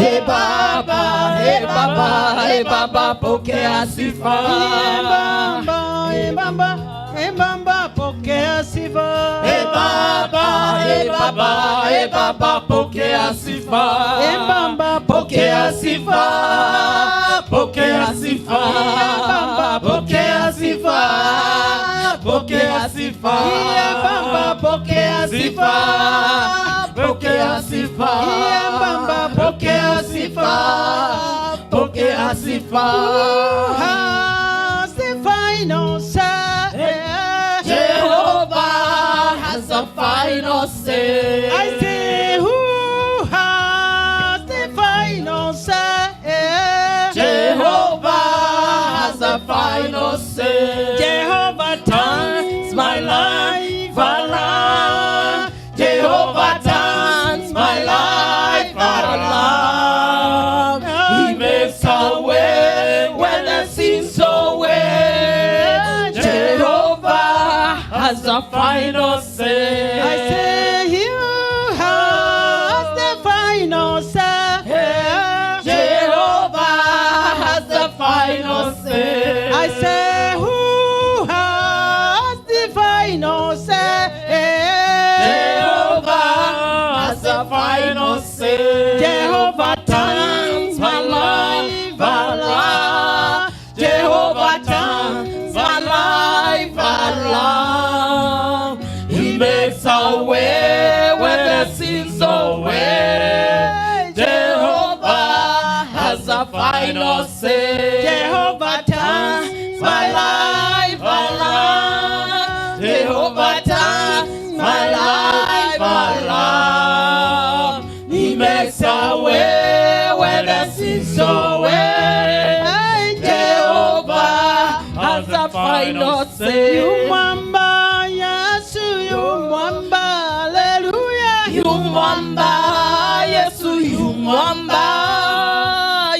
Hey Baba, hey Baba, hey Baba, pokea sifa. Hey Baba, hey Baba, hey Baba, pokea sifa. Hey Baba, hey Baba, hey Baba, pokea sifa. Hey Baba, pokea sifa. Pokea sifa. Hey Baba, pokea sifa. Pokea sifa. Hey Baba, pokea sifa. Pokea sifa. Hey Baba, pokea sifa. Pokea sifa. Has the final say. Jehovah has the final say. I say, who has the final say? Jehovah has the final say. Jehovah turns my life around. Jehovah turns my life around. He makes a way when there seems no way. Jehovah has the final say. I say, you has the final say. Jehovah has the final say. I say, who has the final say? The final say. Jehovah turns my life around. Jehovah turns my life around. He makes a way where there seems no way. Jehovah has the final say. Jehovah turns my life around. Jehovah turns my life around. He makes a way where there seems no way. Jehovah has the final say. You mwamba, Yesu, you mwamba, hallelujah. You mwamba, Yesu, you mwamba.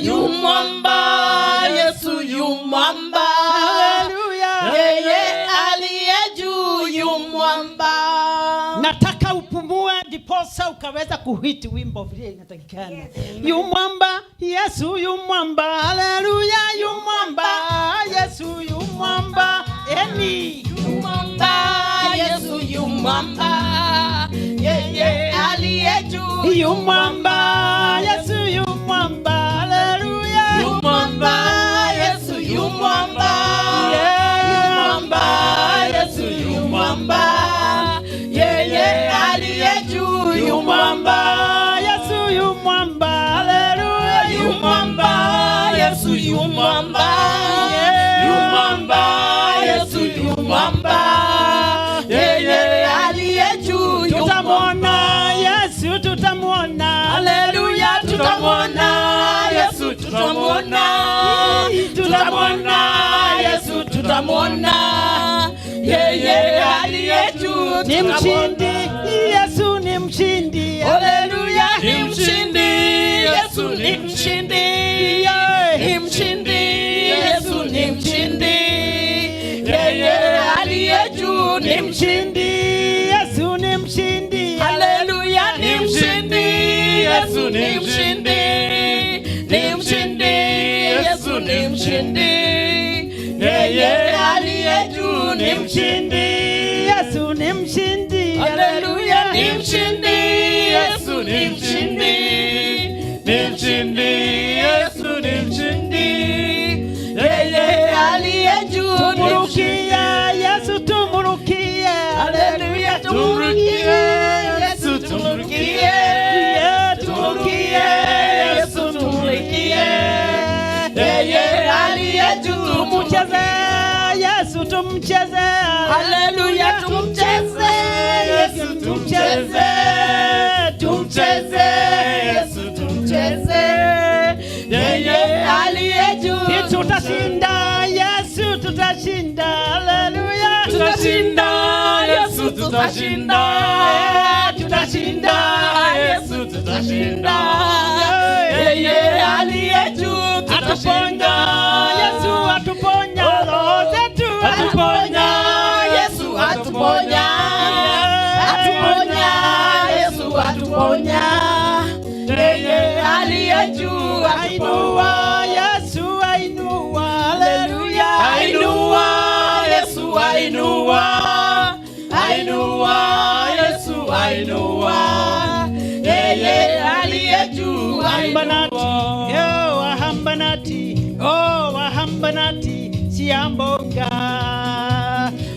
You mwamba, Yesu, you mwamba, hallelujah. Yeye aliye juu, you mwamba. Nataka upumue ndiposa ukaweza kuhiti wimbo vile inatakikana. Yu mwamba, Yesu yu mwamba, haleluya. Yu mwamba, Yesu yu mwamba, eni. Yu mwamba, Yesu yu mwamba, yeye aliye juu. Yu mwamba, Yesu yu mwamba, haleluya. Yu mwamba, Yesu yu mwamba, yu mwamba, Yesu yu mwamba, yeye aliye juu. Yu mwamba, Yesu yu mwamba, haleluya. Yu mwamba, Yesu yu mwamba, yu mwamba, Yesu yu mwamba, yeye aliye juu. Tutamwona Yesu, tutamwona, haleluya. Tutamwona Yesu, tutamwona, tutamwona Yesu, tutamwona, yeye aliye juu. Ni mshindi, Yesu ni mshindi, haleluya. Ni mshindi, Yesu ni mshindi, ni mshindi, Yesu ni mshindi, yeye aliye juu. Ni mshindi, Yesu ni mshindi, haleluya. Ni mshindi, Yesu ni mshindi, ni mshindi, Yesu ni mshindi, yeye aliye juu. Ni mshindi, Yesu ni mshindi, haleluya. Ni mshindi, Yesu ni mshindi, ni mshindi, Yesu ni mshindi, yeye aliye juu. Tumurukie Yesu, tumurukie, haleluya. Tumurukie Yesu, tumurukie, tumurukie Yesu, tumurukie, yeye aliye juu. Tumucheze Yesu, tumcheze, haleluya. Tumcheze Yesu, tumcheze, tumcheze Yesu, tumcheze, yeye aliye juu. Tutashinda Yesu, tutashinda, haleluya. Tutashinda Yesu, tutashinda, tutashinda Yesu, tutashinda, yeye aliye juu. Tutashinda Yesu, atuponya roho zetu, atuponya Yesu, atuponya, atuponya Yesu, atuponya, yeye aliye aliye juu ainua, Yesu ainua, haleluya. Ainua, Yesu ainua, ainua, Yesu ainua, yeye aliye juu Wahambanati, Wahambanati, siambonga.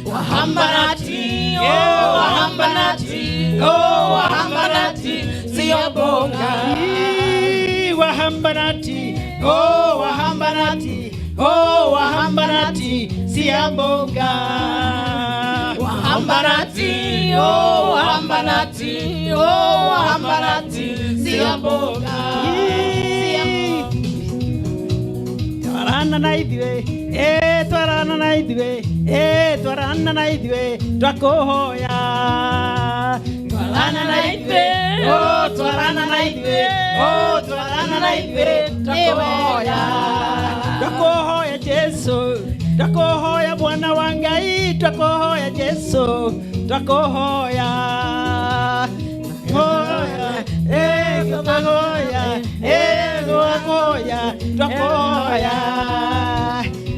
Wahambanati, Wahambanati, Wahambanati, siambonga. Wahambanati, Wahambanati, Wahambanati, siambonga. Wahambanati, Wahambanati, Wahambanati, siambonga. Twarana na ithuĩ, twarana na ithuĩ, twarana na ithuĩ, twakuhoya. Twarana na ithuĩ, twarana na ithuĩ, twarana na ithuĩ, twakuhoya. Twakuhoya Jesu, twakuhoya Bwana wa Ngai, twakuhoya Jesu, twakuhoya. Twakuhoya, twakuhoya, twakuhoya.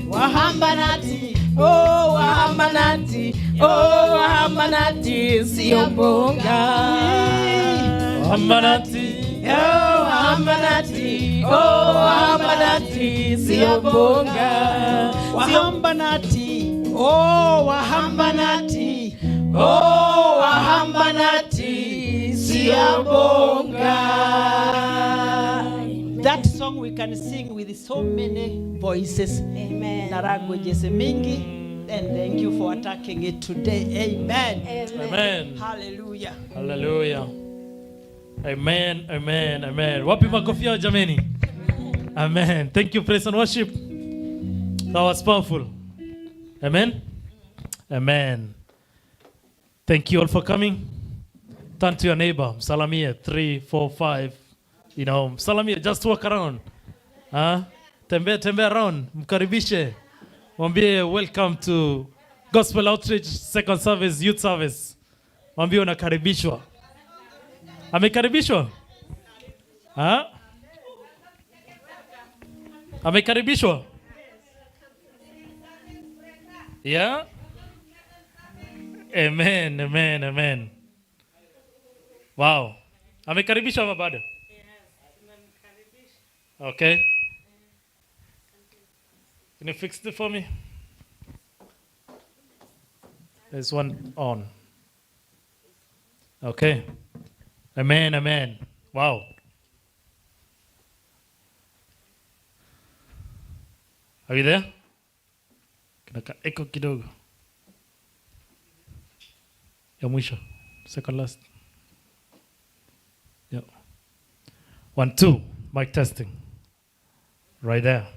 Wahambanati, Wahambanati, Wahambanati, siambonga. Wahambanati, Wahambanati, Wahambanati, siambonga. Wahambanati, Wahambanati, Wahambanati, siambonga. That song we can sing with so many voices, amen, na languages mingi, and thank you for attacking it today. Amen. Amen. Hallelujah. Hallelujah. Amen, amen, amen. Wapi makofi yao jameni? Amen. Thank you, praise and worship. That was powerful. Amen. Amen. Thank you all for coming. Turn to your neighbor. Salamia 3, 4, 5. You know, Salamia, just walk around. Tembea around. Mkaribishe. Mwambie welcome to Gospel Outreach Second Service Youth Service. Mwambie unakaribishwa. Amekaribishwa? Amekaribishwa? Yeah? Amen, amen, amen. Wow. Amekaribishwa ama bado? Okay. Can you fix it for me? There's one on. Okay. Amen, amen. Wow. Are you there? Kinaka echo kidogo. Ya mwisho. Second last. Yeah. 1, 2. Mic testing. Right there.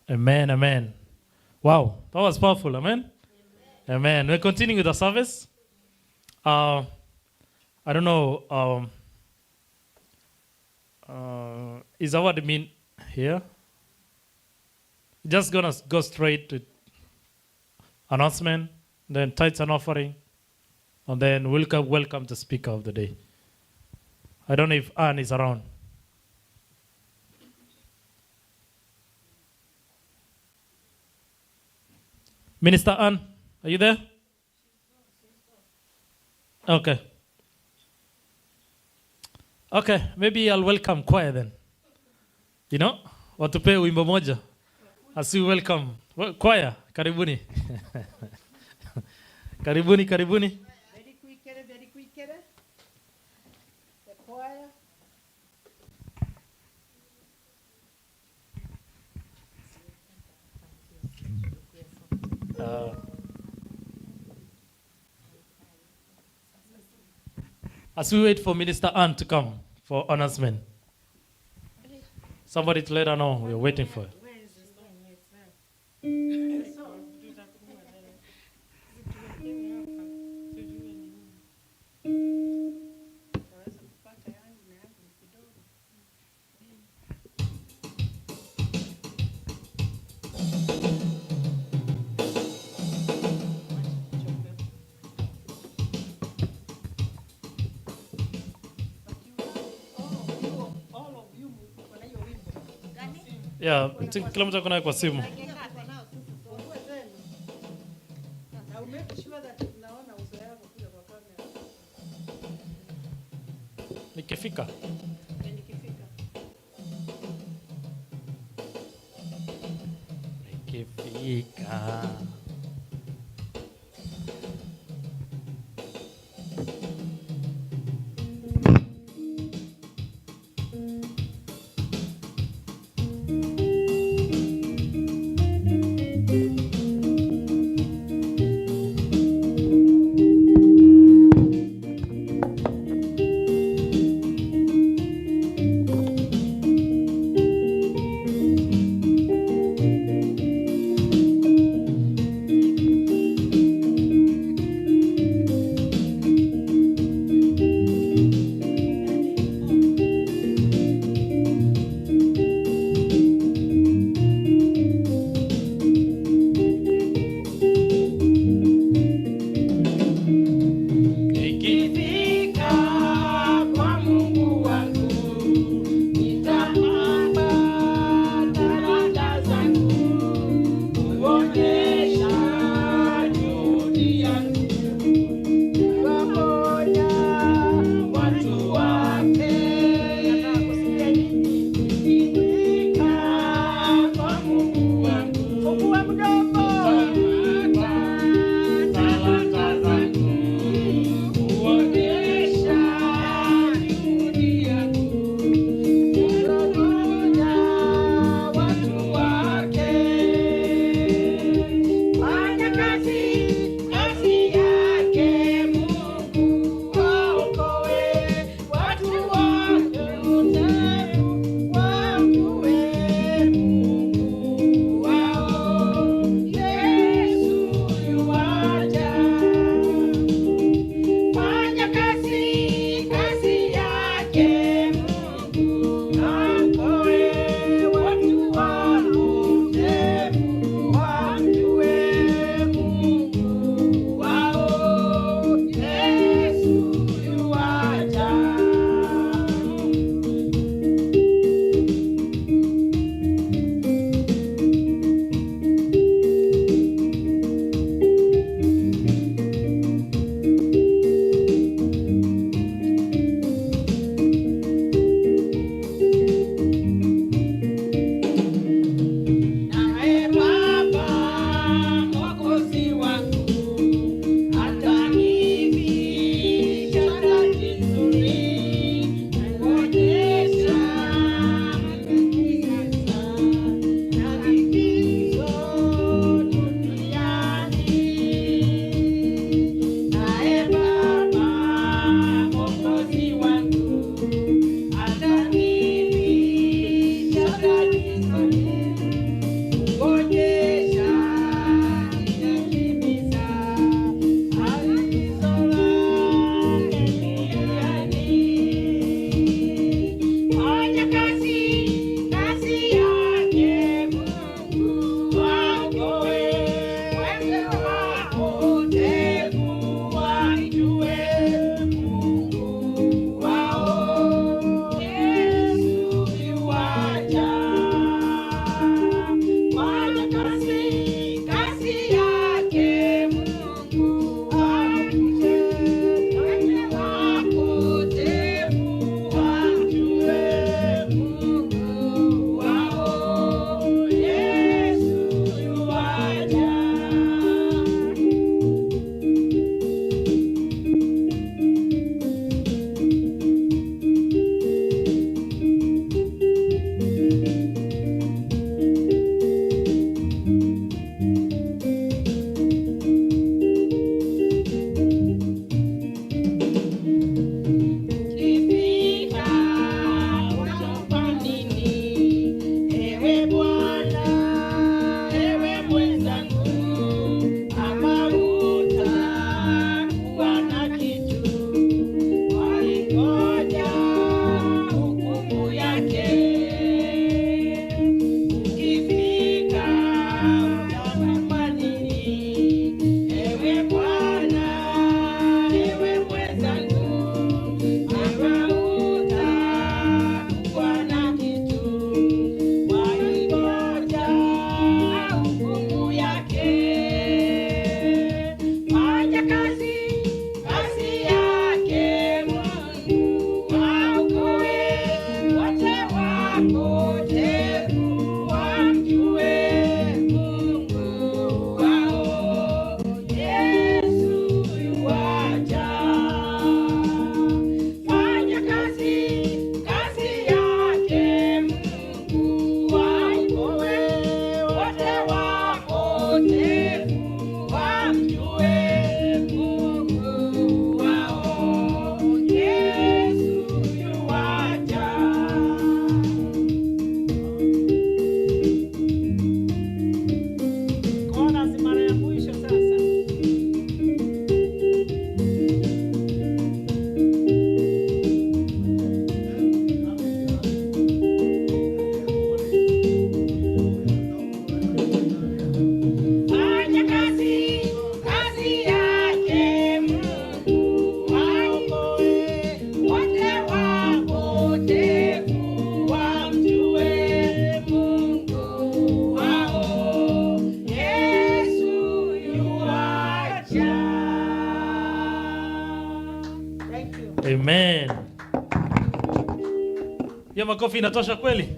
Amen, amen. Wow, that was powerful. Amen. Amen. We're continuing with the service. I don't know. Is that what I mean here? Just gonna go straight to announcement, then tithes and offering, and then welcome the speaker of the day. I don't know if Anne is around. Minister Anne, are you there? Okay. Okay, maybe I'll welcome choir then. You know, watupe wimbo moja. As you welcome choir, karibuni. Karibuni. Very quick, the choir. As we wait for Minister Anne to come for announcement. Somebody to let her know we're waiting for her. All of you Yeah, kila mtu ako nayo kwa simu. Nikifika. Nikifika. wapotevu wamjue Mungu wao. Yesu yuaja. Fanya kazi yake Mungu waokoe wote wapotevu wamjue Mungu wao. Yesu yuaja. Kona si mara ya mwisho sasa. Fanya kazi yake Mungu waokoe wote wapotevu wamjue Mungu wao. Yesu yuaja. Thank you. Amen. Hiyo makofi inatosha kweli?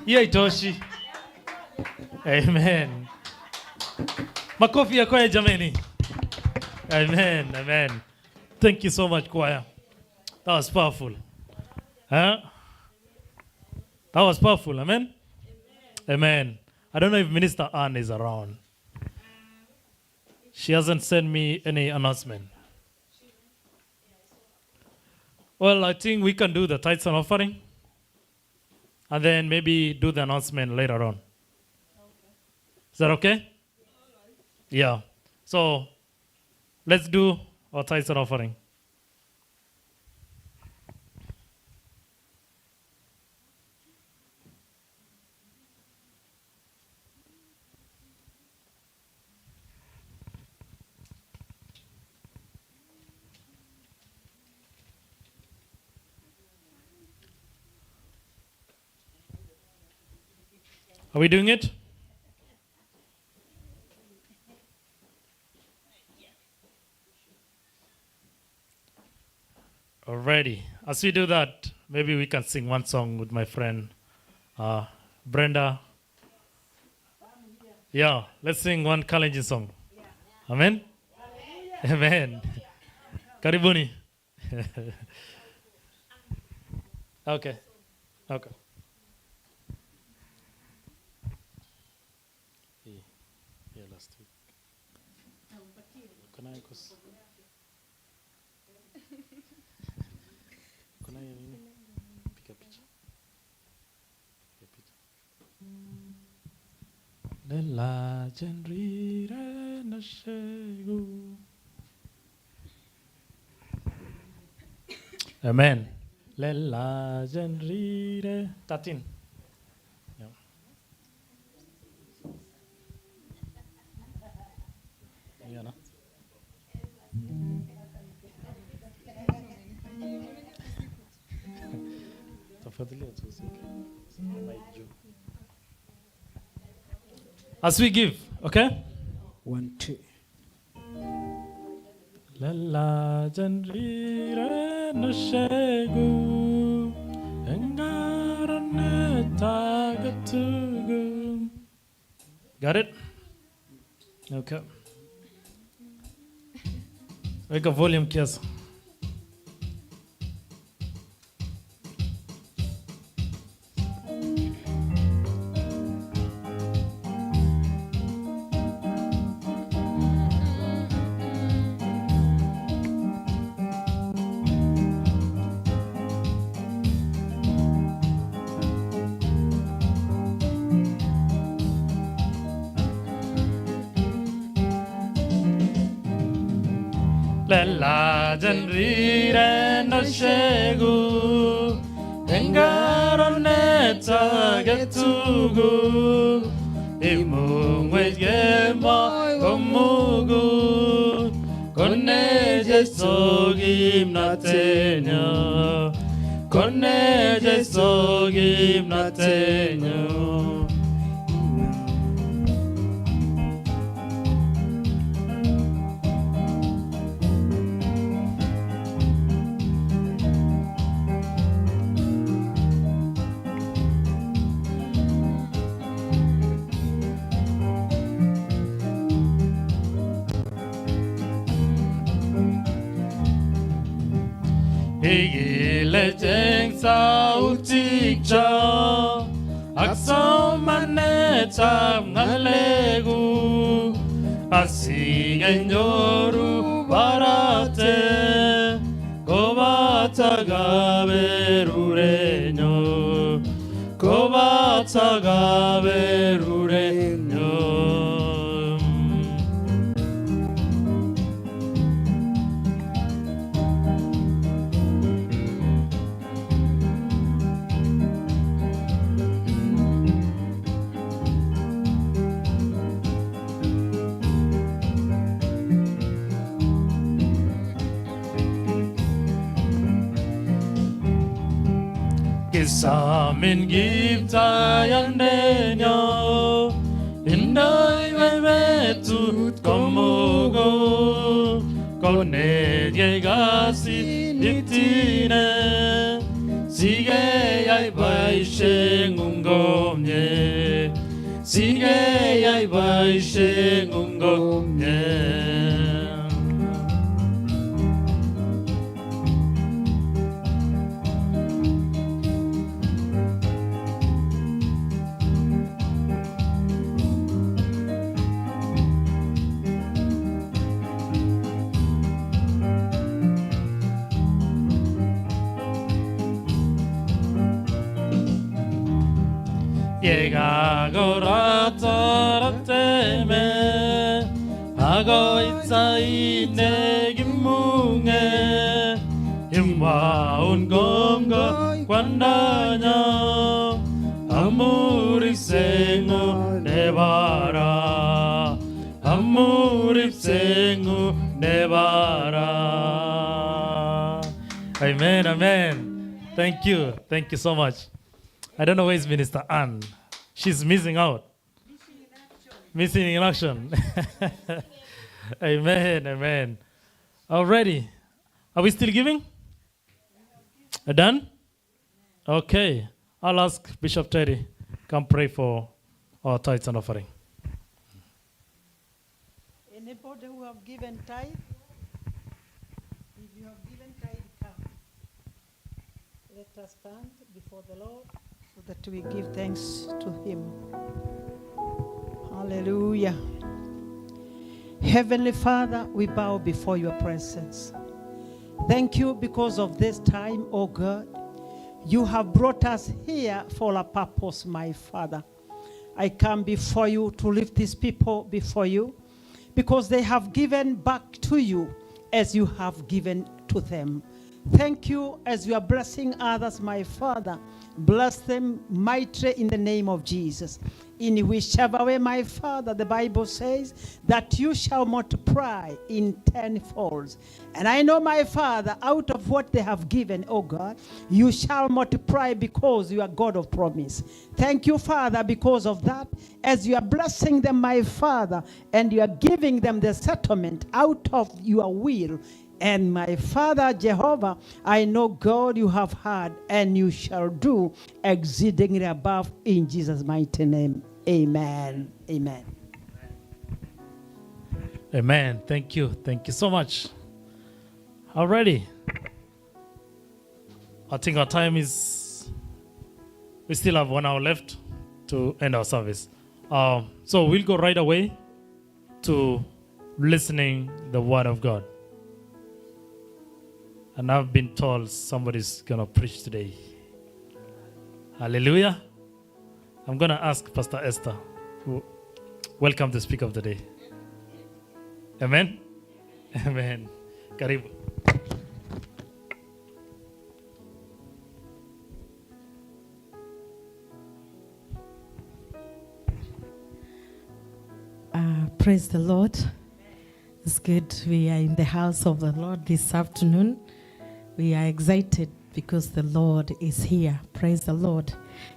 Hiyo haitoshi. Amen. Makofi ya kwaya jameni. Amen. Amen. Thank you so much, choir. That was powerful. Huh? That was powerful. Amen. Amen. I don't know if Minister Anne is around. She hasn't sent me any announcement. Well, I think we can do the tithes and offering. And then maybe do the announcement later on. Is that okay? Yeah. So let's do our tithes and offering. Are we doing it? Alrighty. As we do that, maybe we can sing one song with my friend Brenda. Yeah, let's sing one Kalenjin song. Amen? Amen. Karibuni. Okay. Okay. Yeah, last week. Kuna yako. Kuna nini? Piga picha. Piga picha. Lela jenrire na shegu. Amen. Lela jenrire. 13. Yeah. Yeah, no? As we give, okay? 1, 2. Lala janrire no shegu engarane tagatugu. Got it? Okay. Weka volume kiasi. Lella janrire no shegu engarone tagetugu imungwe mo komugu konne Jesu gimnatenya konne Jesu gimnatenya. Higile jengsa utikcha Aksomane tam ngalegu Asige nyoru barate Kobata gaberureño Kobata gaberureño Kisamin gifta yandenyo Indai bevetut komogo Kone diegasi diktine Sige yai baishe ngungomye Sige yai baishe ngungomye Llega goratarate Hago itzai negimunge Imwa gongo kwandanya Amurip sengu nebara Amurip sengu nebara Amen, amen. Thank you so much. I don't know where is Minister Ann. She's missing out. Missing in action. Amen, amen. Already. Are we still giving? Done? Okay. I'll ask Bishop Terry, come pray for our tithes and offering. Anybody who have given tithe? If you have given tithe, come. Let us stand before the Lord so that we give thanks to Him. Hallelujah. Heavenly Father, we bow before your presence. Thank you because of this time, oh God. You have brought us here for a purpose, my Father. I come before you to lift these people before you because they have given back to you as you have given to them. Thank you as you are blessing others, my Father. Bless them mightily in the name of Jesus. In whichever way, my Father, the Bible says that you shall multiply in tenfolds. And I know, my Father, out of what they have given, oh God, you shall multiply because you are God of promise. Thank you, Father, because of that. As you are blessing them, my Father, and you are giving them the settlement out of your will. And my Father, Jehovah, I know, God, you have heard, and you shall do exceedingly above in Jesus' mighty name. Amen. Amen. Amen. Thank you. Thank you so much. Already. I think our time is, we still have 1 hour left to end our service. So we'll go right away to listening the word of God. And I've been told somebody's going to preach today. Hallelujah. I'm going to ask Pastor Esther to welcome the speaker of the day. Amen. Amen. Karibu. Praise the Lord. It's good we are in the house of the Lord this afternoon. We are excited because the Lord is here. Praise the Lord.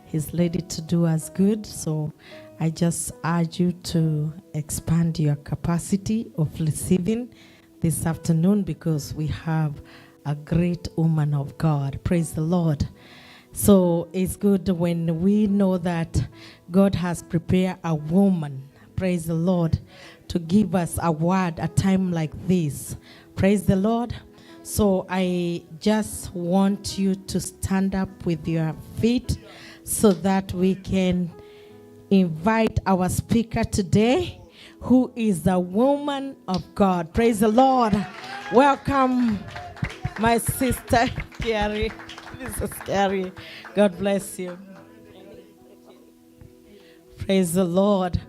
He's ready to do us good. So I just urge you to expand your capacity of receiving this afternoon because we have a great woman of God. Praise the Lord. So it's good when we know that God has prepared a woman, praise the Lord, to give us a word a time like this. Praise the Lord. So I just want you to stand up with your feet so that we can invite our speaker today, who is the woman of God. Praise the Lord. Welcome, my sister, Carrie. Mrs. Carrie. God bless you. Praise the Lord.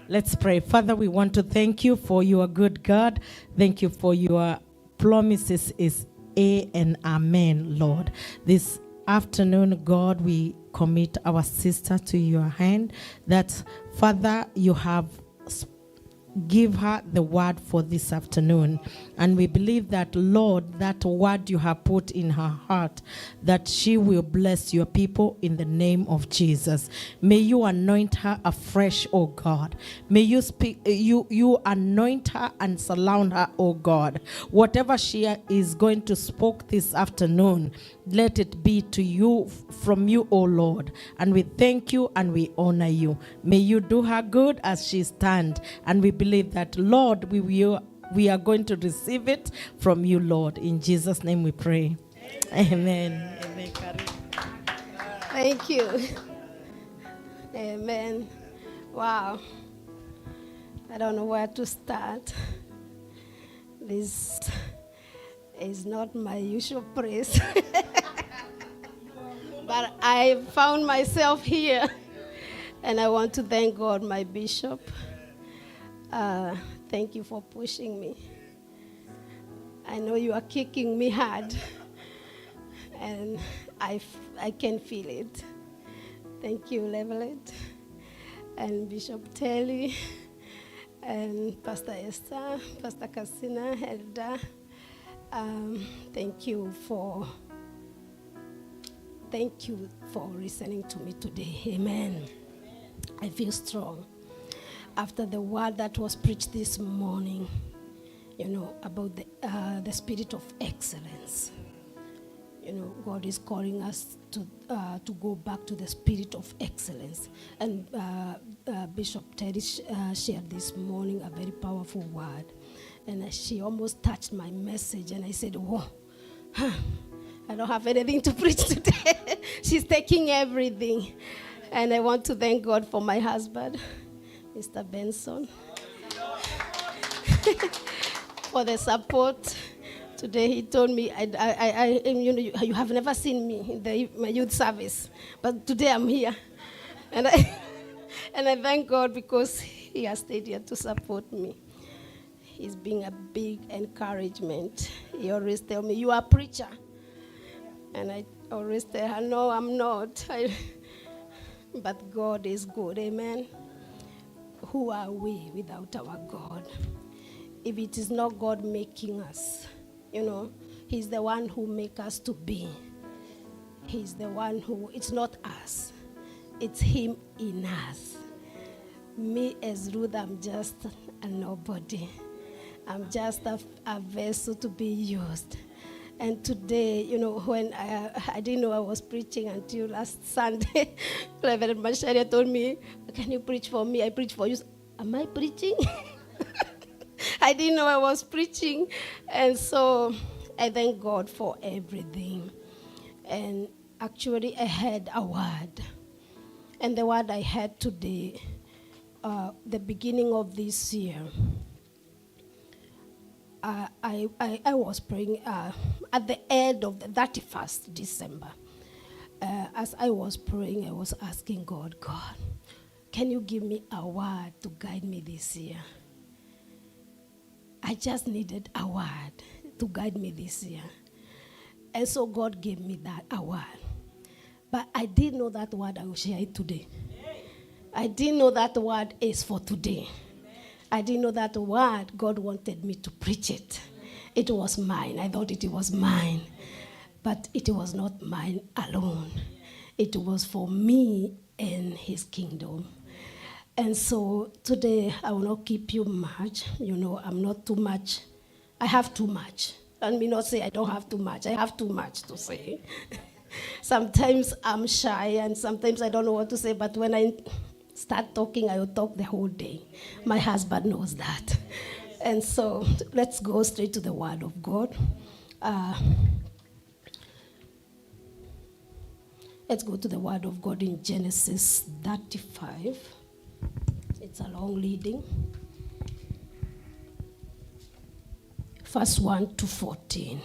Let's pray. Father, we want to thank you for you are good God. Thank you for your promises is A and Amen, Lord. This afternoon, God, we commit our sister to your hand, that, Father, you have give her the word for this afternoon. And we believe that, Lord, that word you have put in her heart, that she will bless your people in the name of Jesus. May you anoint her afresh, oh God. May you speak, you anoint her and surround her, oh God. Whatever she is going to speak this afternoon, let it be to you, from you, oh Lord. And we thank you and we honor you. May you do her good as she stands. And we believe that, Lord, we are going to receive it from you, Lord. In Jesus' name we pray. Amen. Amen. Thank you. Amen. Wow. I don't know where to start. This is not my usual praise. But I found myself here. And I want to thank God, my bishop. Thank you for pushing me. I know you are kicking me hard. And I can feel it. Thank you, Levelet, and Bishop Telly, and Pastor Esther, Pastor Cassina, Elda. Thank you for listening to me today. Amen. I feel strong. After the word that was preached this morning, about the spirit of excellence. God is calling us to go back to the spirit of excellence. And Bishop Teddy shared this morning a very powerful word. And she almost touched my message. And I said, whoa, I don't have anything to preach today. She's taking everything. And I want to thank God for my husband, Mr. Benson, for the support. Today he told me, you have never seen me in my youth service, but today I'm here. And I thank God because he has stayed here to support me. He's been a big encouragement. He always tell me, you are a preacher. And I always tell her, no, I'm not. But God is good, amen. Who are we without our God? If it is not God making us, He's the one who makes us to be. He's the one who, it's not us. It's Him in us. Me as Ruth, I'm just a nobody. I'm just a vessel to be used. And today, when I didn't know I was preaching until last Sunday, Reverend Masharia told me, can you preach for me? I preach for you. Am I preaching? I didn't know I was preaching. And so I thank God for everything. And actually, I had a word. And the word I had today, the beginning of this year, I was praying at the end of the 31st December. As I was praying, I was asking God, can you give me a word to guide me this year? I just needed a word to guide me this year. And so God gave me that a word. But I didn't know that word I will share it today. I didn't know that word is for today. I didn't know that word God wanted me to preach it. It was mine. I thought it was mine. But it was not mine alone. It was for me and His kingdom. And so today, I will not keep you much. I'm not too much. I have too much. Let me not say I don't have too much. I have too much to say. Sometimes I'm shy, and sometimes I don't know what to say. But when I start talking, I will talk the whole day. My husband knows that. And so let's go straight to the Word of God. Let's go to the word of God in Genesis 35. It's a long reading. Verse 1 to 14.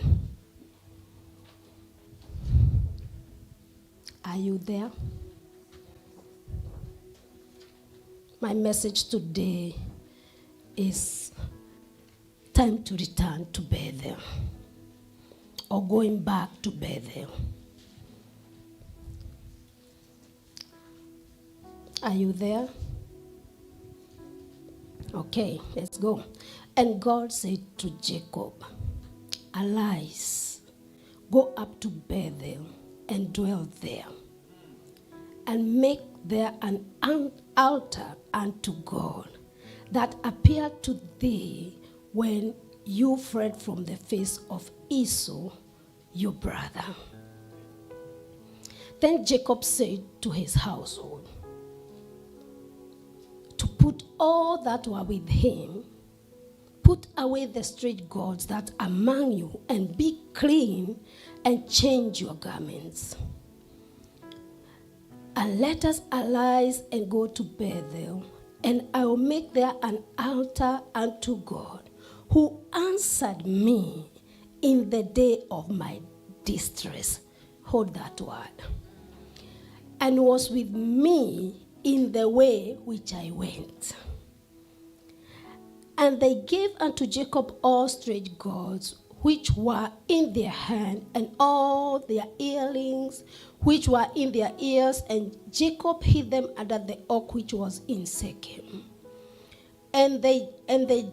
Are you there? My message today is time to return to Bethel, or going back to Bethel. Are you there? Okay, let's go. And God said to Jacob, arise, go up to Bethel and dwell there, and make there an altar unto God that appeared to thee when you fled from the face of Esau, your brother. Then Jacob said to his household, to put all that were with him, put away the strange gods that are among you, and be clean, and change your garments. And let us arise and go to Bethel, and I will make there an altar unto God, who answered me in the day of my distress. Hold that word. And was with me in the way which I went. And they gave unto Jacob all strange gods which were in their hand, and all their earrings which were in their ears, and Jacob hid them under the oak which was in Shechem. And they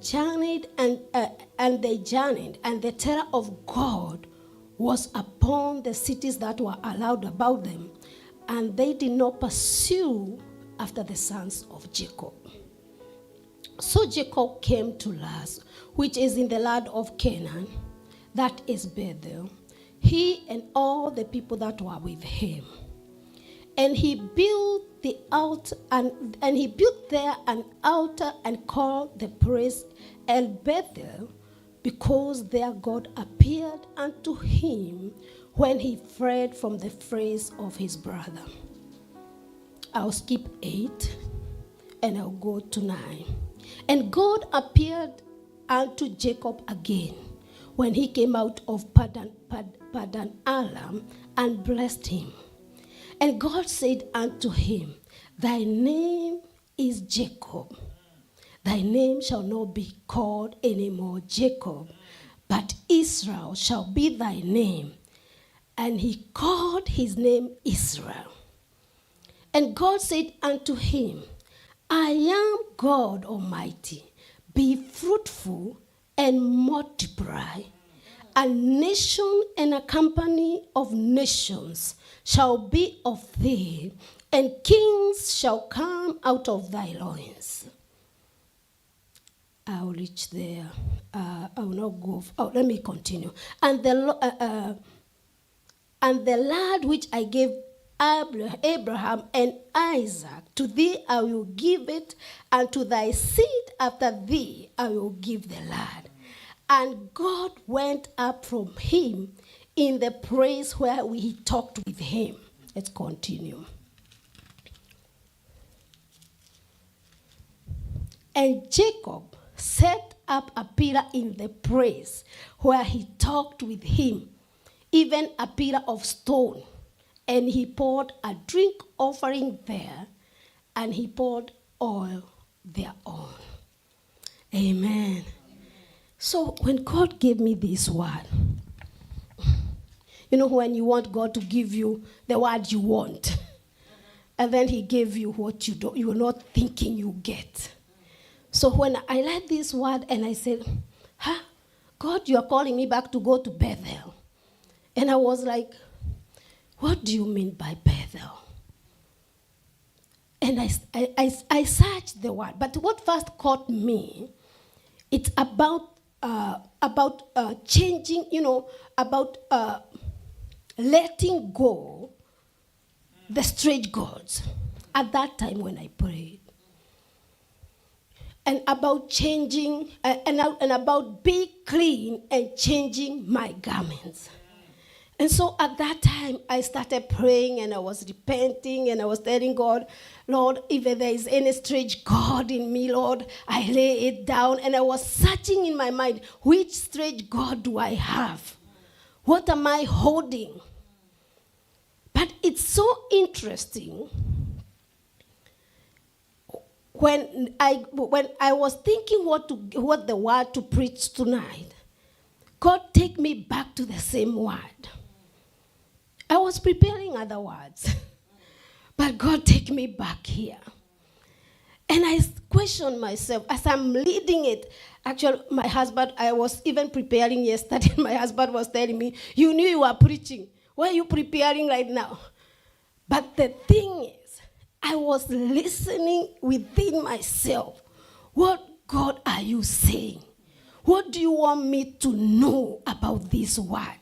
journeyed, and the terror of God was upon the cities that were allowed about them, and they did not pursue after the sons of Jacob. So Jacob came to Luz, which is in the land of Canaan, that is Bethel, he and all the people that were with him. And he built the altar, and he built there an altar and called the place El Bethel, because there God appeared unto him when he fled from the face of his brother. I'll skip 8 and I'll go to 9. And God appeared unto Jacob again when he came out of Padan Aram, and blessed him. And God said unto him, thy name is Jacob. Thy name shall not be called any more Jacob, but Israel shall be thy name. And he called his name Israel. And God said unto him, I am God Almighty. Be fruitful and multiply. A nation and a company of nations shall be of thee, and kings shall come out of thy loins. I'll reach there. I will not go. Let me continue. And the land which I gave Abraham and Isaac, to thee I will give it, and to thy seed after thee I will give the land. And God went up from him in the place where he talked with him. Let's continue. And Jacob set up a pillar in the place where he talked with him, even a pillar of stone. And he poured a drink offering there, and he poured oil thereon. Amen. So when God gave me this word, you know, when you want God to give you the word you want, and then he gave you what you were not thinking you get. So when I read this word and I said, God, you are calling me back to go to Bethel. And I was like, what do you mean by Bethel? And I searched the word. But what first caught me, it's about changing, about letting go the strange gods at that time when I prayed. and about changing, and about being clean and changing my garments. And so at that time, I started praying and I was repenting and I was telling God, Lord, if there is any strange God in me, Lord, I lay it down. And I was searching in my mind, which strange God do I have? What am I holding? But it's so interesting. When I was thinking what the word to preach tonight, God take me back to the same word. I was preparing other words, but God take me back here. And I questioned myself as I'm leading it. Actually, my husband, I was even preparing yesterday. My husband was telling me, you knew you were preaching. Why are you preparing right now? But the thing is, I was listening within myself. What God are you saying? What do you want me to know about this word?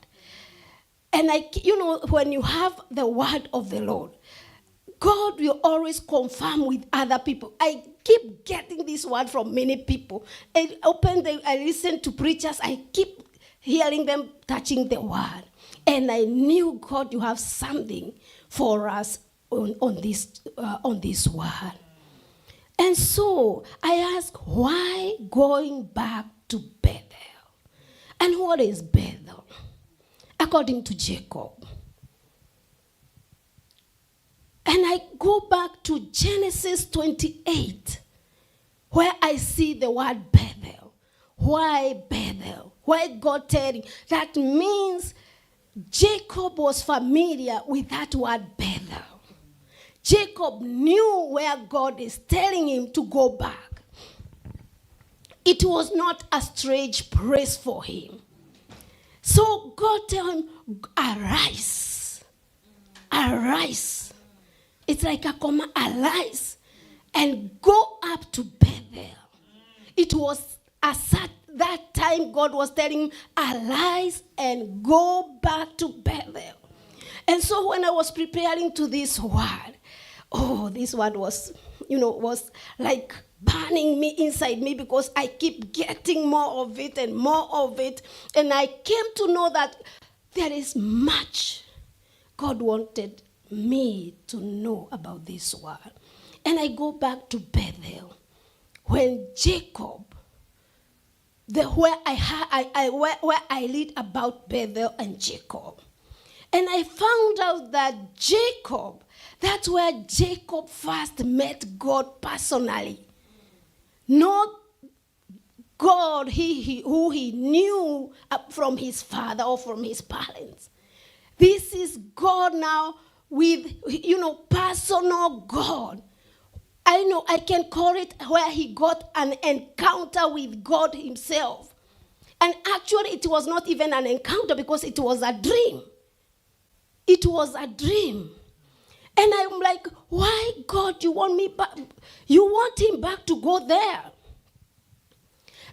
And when you have the word of the Lord, God will always confirm with other people. I keep getting this word from many people. I listen to preachers. I keep hearing them touching the word. And I knew, God, you have something for us on this word. And so I asked, why going back to Bethel? And what is Bethel? According to Jacob. And I go back to Genesis 28, where I see the word Bethel. Why Bethel? Why God telling? That means Jacob was familiar with that word Bethel. Jacob knew where God is telling him to go back. It was not a strange place for him. So God tell him, arise. Arise. It's like a command, arise and go up to Bethel. It was that time God was telling him, arise and go back to Bethel. And so when I was preparing to this word, this word was like burning me inside me, because I keep getting more of it and more of it. And I came to know that there is much God wanted me to know about this word. And I go back to Bethel. When Jacob, where I read about Bethel and Jacob. And I found out that Jacob, that's where Jacob first met God personally. Not God who he knew from his father or from his parents. This is God now with, personal God. I know I can call it where he got an encounter with God himself. And actually it was not even an encounter, because it was a dream. It was a dream. And I'm like, why, God, you want me back? You want him back to go there?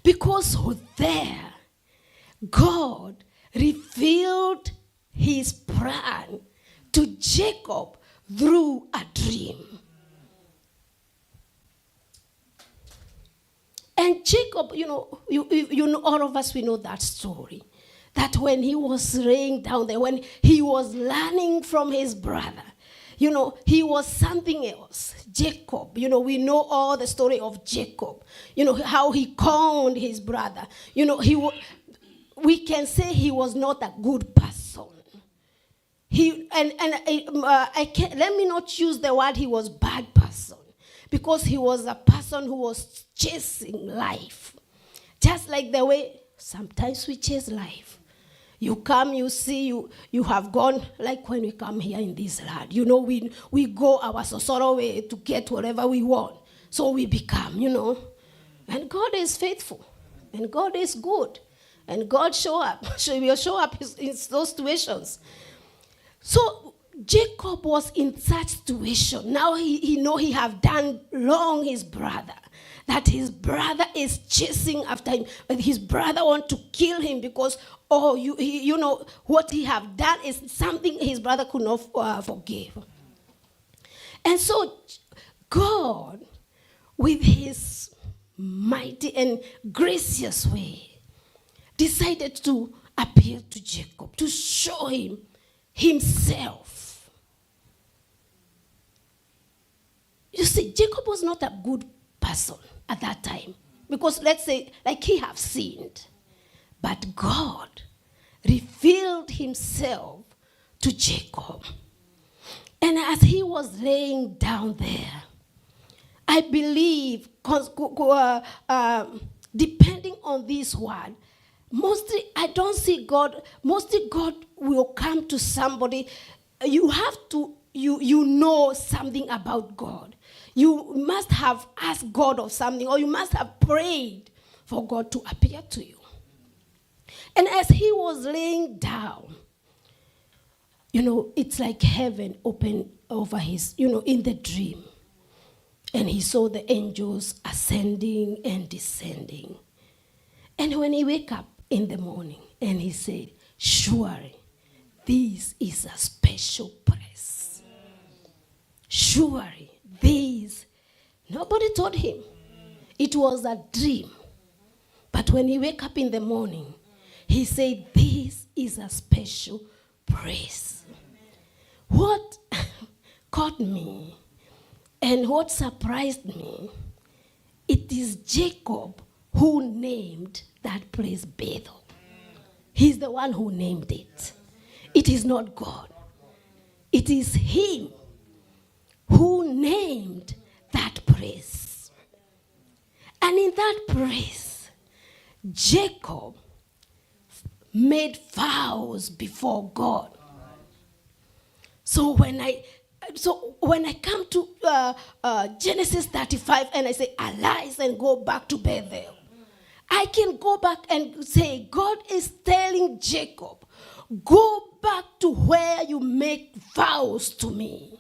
Because there, God revealed his plan to Jacob through a dream. And Jacob, all of us, we know that story. That when he was laying down there, when he was learning from his brother, he was something else. Jacob, we know all the story of Jacob. How he conned his brother. We can say he was not a good person. Let me not use the word he was bad person, because he was a person who was chasing life. Just like the way sometimes we chase life. You come, you see, you have gone, like when we come here in this land. We go our sort way to get whatever we want. So we become, And God is faithful. And God is good. And God show up. So he will show up in those situations. So Jacob was in such situation. Now he have done wrong his brother. That his brother is chasing after him. But his brother want to kill him because, what he have done is something his brother could not forgive. And so God, with his mighty and gracious way, decided to appeal to Jacob, to show him himself. You see, Jacob was not a good person at that time, because let's say, like, he have sinned. But God revealed himself to Jacob. And as he was laying down there, I believe, depending on this word, mostly I don't see God, mostly God will come to somebody. You have to, you know something about God. You must have asked God of something, or you must have prayed for God to appear to you. And as he was laying down, it's like heaven opened over his, in the dream. And he saw the angels ascending and descending. And when he wake up in the morning, and he said, surely this is a special place. Surely this. Nobody told him. It was a dream. But when he wake up in the morning, he said, this is a special place. What caught me and what surprised me, it is Jacob who named that place Bethel. He's the one who named it. It is not God. It is him who named that place. And in that place, Jacob made vows before God. So when I come to Genesis 35 and I say, arise and go back to Bethel, I can go back and say, God is telling Jacob, go back to where you make vows to me.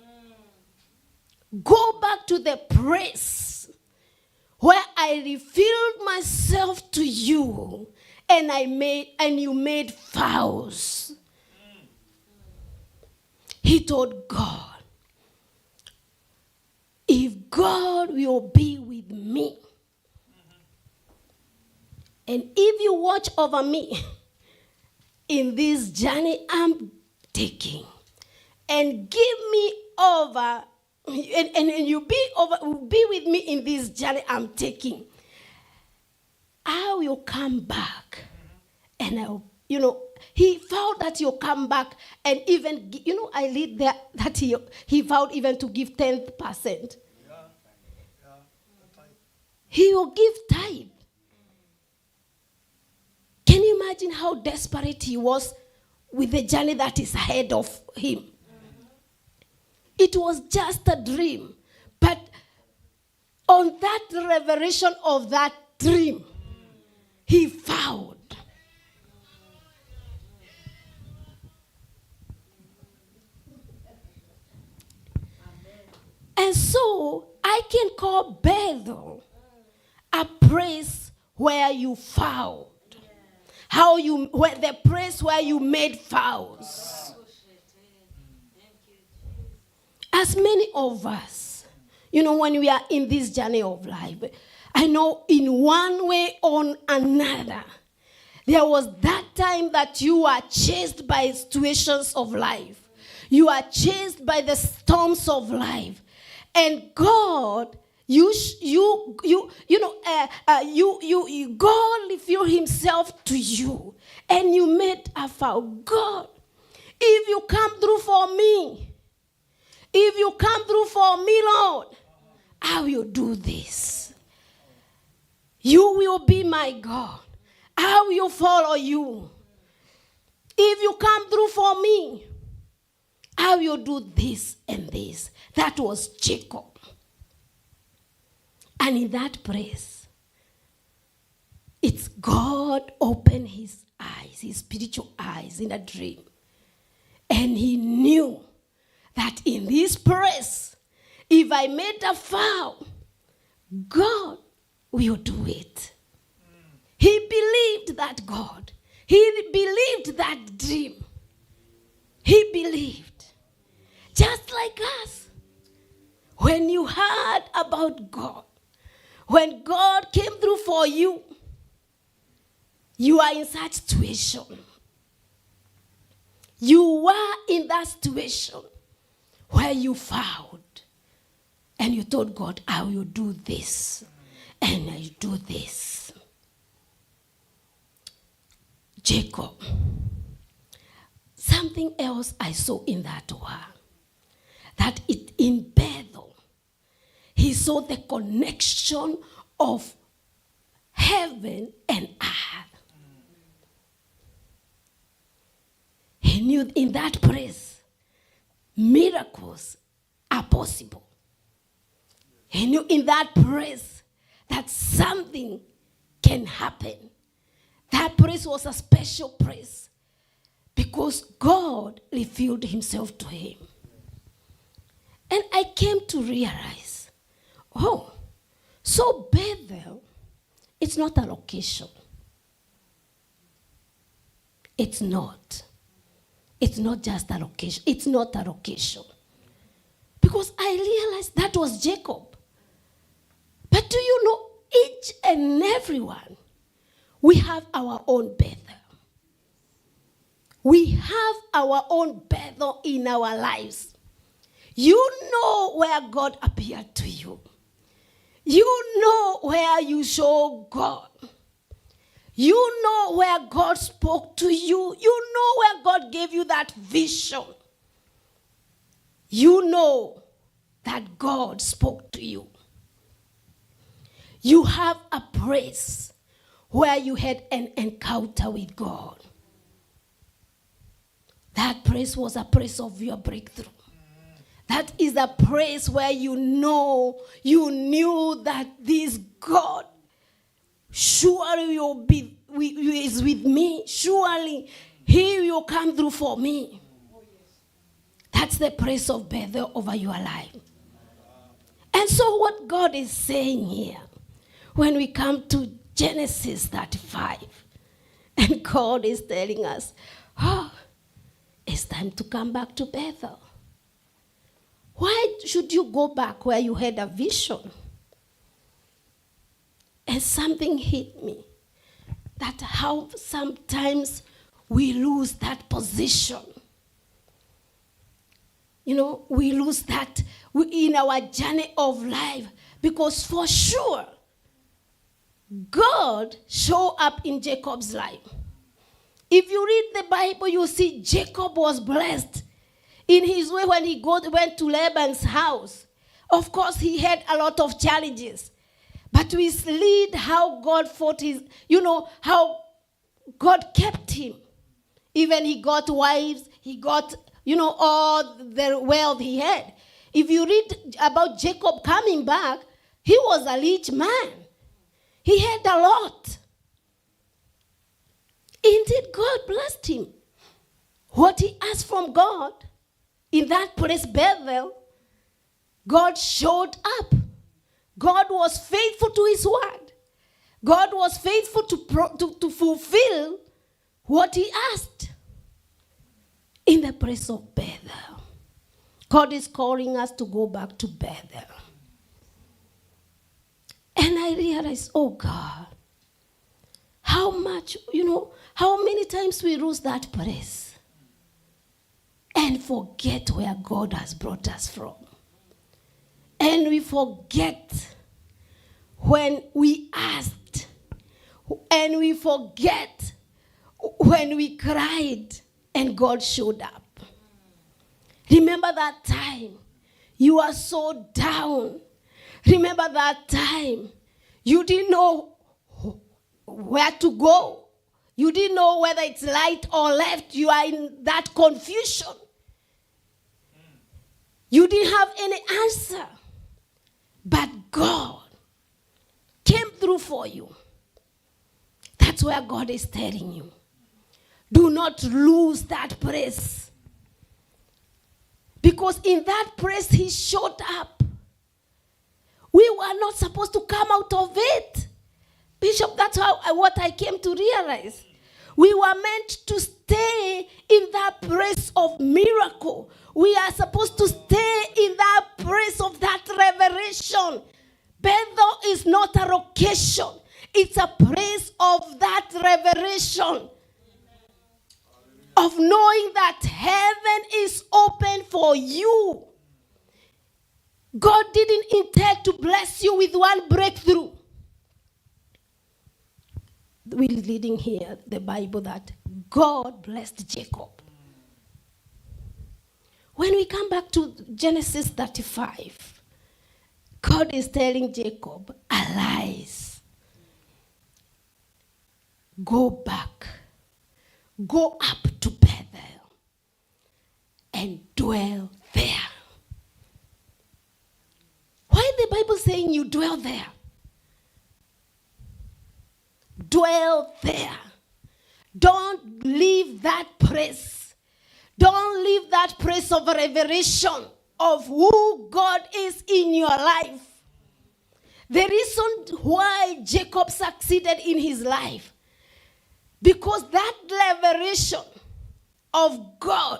Go back to the place where I revealed myself to you, and you made vows. He told God, if God will be with me, and if you watch over me in this journey I'm taking, and give me over, and you be with me in this journey I'm taking, I will come back, and I'll, he vowed that he'll come back, and even, I read there that he vowed even to give 10%. He will give tithe. Can you imagine how desperate he was with the journey that is ahead of him? It was just a dream. But on that revelation of that dream, he vowed. And so I can call Bethel a place where you vowed. The place where you made vows. As many of us, when we are in this journey of life, I know in one way or another, there was that time that you are chased by situations of life. You are chased by the storms of life. And God, God revealed himself to you, and you made a vow. God, if you come through for me, Lord, I will do this. You will be my God. I will follow you. If you come through for me, I will do this and this. That was Jacob. And in that place, it's God opened his eyes, his spiritual eyes in a dream. And he knew that in this place, if I made a vow, God will do it. He believed that God. He believed that dream. He believed. Just like us. When you heard about God, When God came through for you, you are in such situation. You were in that situation where you found and you told God, I will do this and I do this. Jacob, something else I saw in that word, that in Bethel, he saw the connection of heaven and earth. He knew in that place, miracles are possible. He knew in that place that something can happen. That place was a special place because God revealed himself to him. And I came to realize, so Bethel, it's not a location. It's not. It's not just a location. It's not a location. Because I realized that was Jacob. But do you know, each and everyone, we have our own Bethel. We have our own Bethel in our lives. You know where God appeared to you. You know where you saw God. You know where God spoke to you. You know where God gave you that vision. You know that God spoke to you. You have a place where you had an encounter with God. That place was a place of your breakthrough. That is a place where you knew that this God surely is with me. Surely he will come through for me. That's the place of Bethel over your life. And so what God is saying here, when we come to Genesis 35, and God is telling us, it's time to come back to Bethel. Why should you go back where you had a vision? And something hit me, that how sometimes we lose that position. We lose that in our journey of life, because for sure, God showed up in Jacob's life. If you read the Bible, you see Jacob was blessed in his way when he went to Laban's house. Of course, he had a lot of challenges. But we read how God fought how God kept him. Even he got wives, he got, all the wealth he had. If you read about Jacob coming back, he was a rich man. He had a lot. Indeed, God blessed him. What he asked from God, in that place, Bethel, God showed up. God was faithful to his word. God was faithful to fulfill what he asked in the place of Bethel. God is calling us to go back to Bethel. And I realized, God, how much, how many times we lose that place and forget where God has brought us from. And we forget when we asked, and we forget when we cried and God showed up. Remember that time you were so down. Remember that time you didn't know where to go. You didn't know whether it's right or left. You are in that confusion. You didn't have any answer. But God came through for you. That's where God is telling you. Do not lose that place. Because in that place he showed up. We were not supposed to come out of it. Bishop, that's what I came to realize. We were meant to stay in that place of miracle. We are supposed to stay in that place of that revelation. Bethel is not a location. It's a place of that revelation. Of knowing that heaven is open for you. God didn't intend to bless you with one breakthrough. We're reading here the Bible that God blessed Jacob. When we come back to Genesis 35, God is telling Jacob, arise. Go back. Go up to Bethel and dwell there. Why is the Bible saying you dwell there? Dwell there. Don't leave that place. Don't leave that place of revelation of who God is in your life. The reason why Jacob succeeded in his life, because that revelation of God,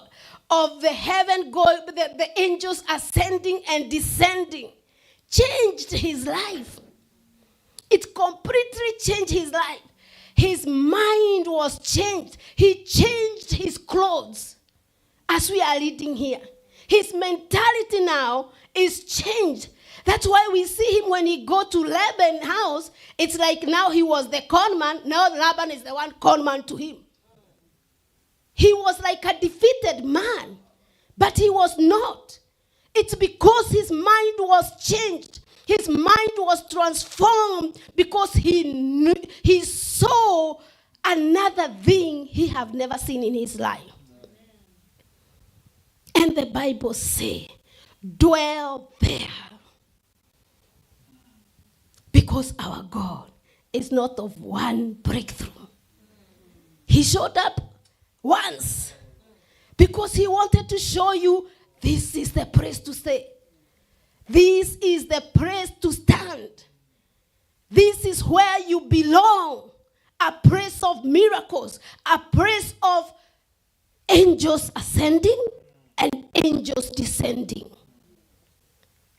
of the heaven going, the angels ascending and descending, changed his life. It completely changed his life. His mind was changed. He changed his clothes. As we are reading here, his mentality now is changed. That's why we see him when he go to Laban's house. It's like now he was the conman. Now Laban is the one conman to him. He was like a defeated man, but he was not. It's because his mind was changed. His mind was transformed because he saw another thing he have never seen in his life. And the Bible says, dwell there. Because our God is not of one breakthrough. He showed up once because he wanted to show you this is the place to stay. This is the place to stand. This is where you belong. A place of miracles. A place of angels ascending and angels descending.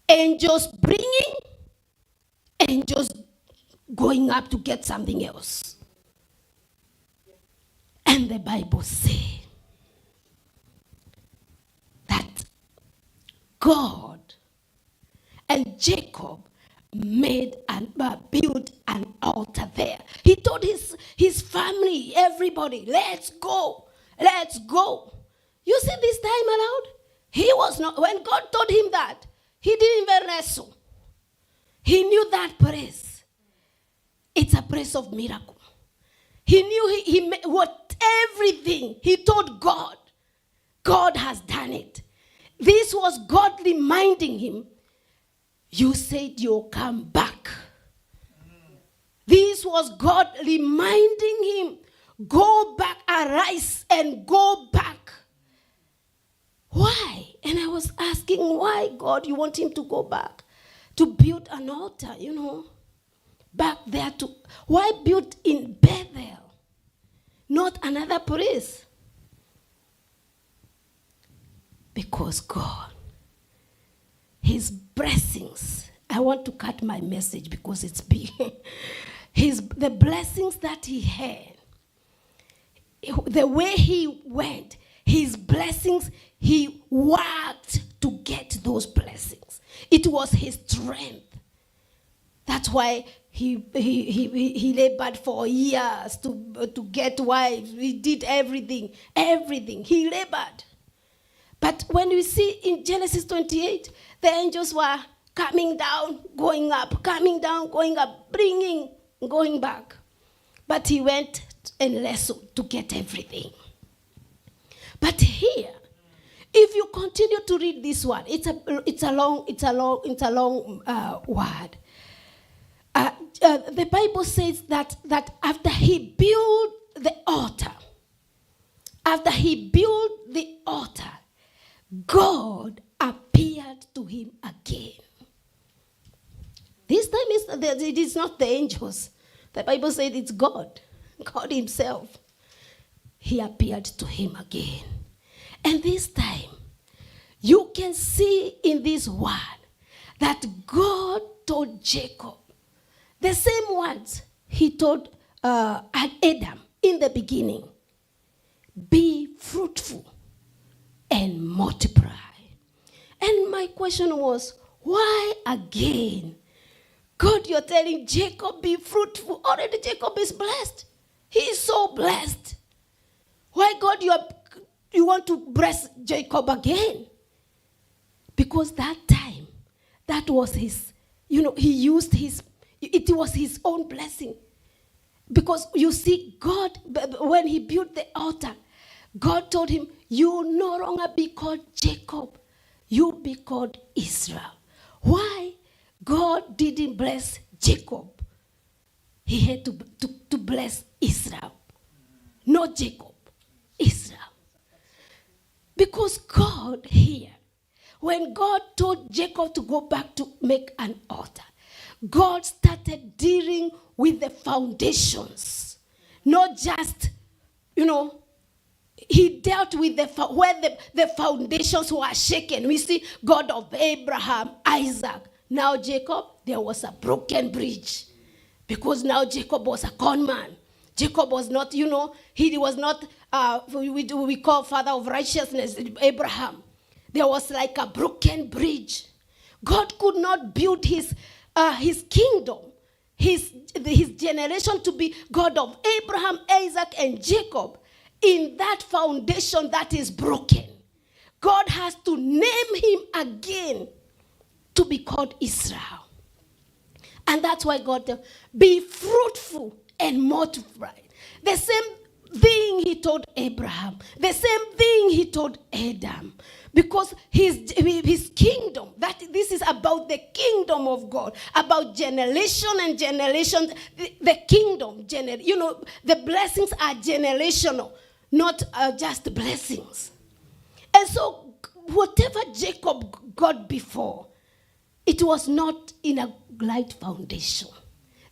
Angels bringing, angels going up to get something else. And the Bible says that God and Jacob built an altar there. He told his family, everybody, let's go. Let's go. You see, this time around, he was not, when God told him that, he didn't even wrestle. He knew that place. It's a place of miracle. He knew everything he told God. God has done it. This was God reminding him, you said you'll come back. This was God reminding him, go back, arise and go back. Why? And I was asking, why, God, you want him to go back? To build an altar, back there. Why build in Bethel? Not another place. Because God, his blessings, I want to cut my message because it's big. The blessings that he had, the way he went, his blessings, he worked to get those blessings. It was his strength. That's why he labored for years to get wives. He did everything. He labored. But when we see in Genesis 28, the angels were coming down, going up, coming down, going up, bringing, going back. But he went and wrestled to get everything. But here, if you continue to read this one, it's a long word. The Bible says that after he built the altar, God appeared to him again. This time it is not the angels. The Bible said it's God himself. He appeared to him again. And this time, you can see in this word that God told Jacob the same words he told Adam in the beginning. Be fruitful and multiply. And my question was, why again? God, you're telling Jacob, be fruitful. Already Jacob is blessed. He is so blessed. Why, God, you want to bless Jacob again? Because that time, that was his, he used it was his own blessing. Because you see, God, when he built the altar, God told him, you will no longer be called Jacob. You'll be called Israel. Why? God didn't bless Jacob. He had to bless Israel. Not Jacob, Israel. Because God here, when God told Jacob to go back to make an altar, God started dealing with the foundations. Not just, he dealt with where the foundations were shaken. We see God of Abraham, Isaac. Now Jacob, there was a broken bridge. Because now Jacob was a con man. Jacob was not, he was not, we call father of righteousness, Abraham. There was like a broken bridge. God could not build his kingdom, his generation to be God of Abraham, Isaac, and Jacob in that foundation that is broken. God has to name him again to be called Israel. And that's why God said, be fruitful and multiply. The same thing he told Abraham. The same thing he told Adam. Because his kingdom, this is about the kingdom of God, about generation and generation, the kingdom, the blessings are generational, not just blessings. And so whatever Jacob got before, it was not in a light foundation.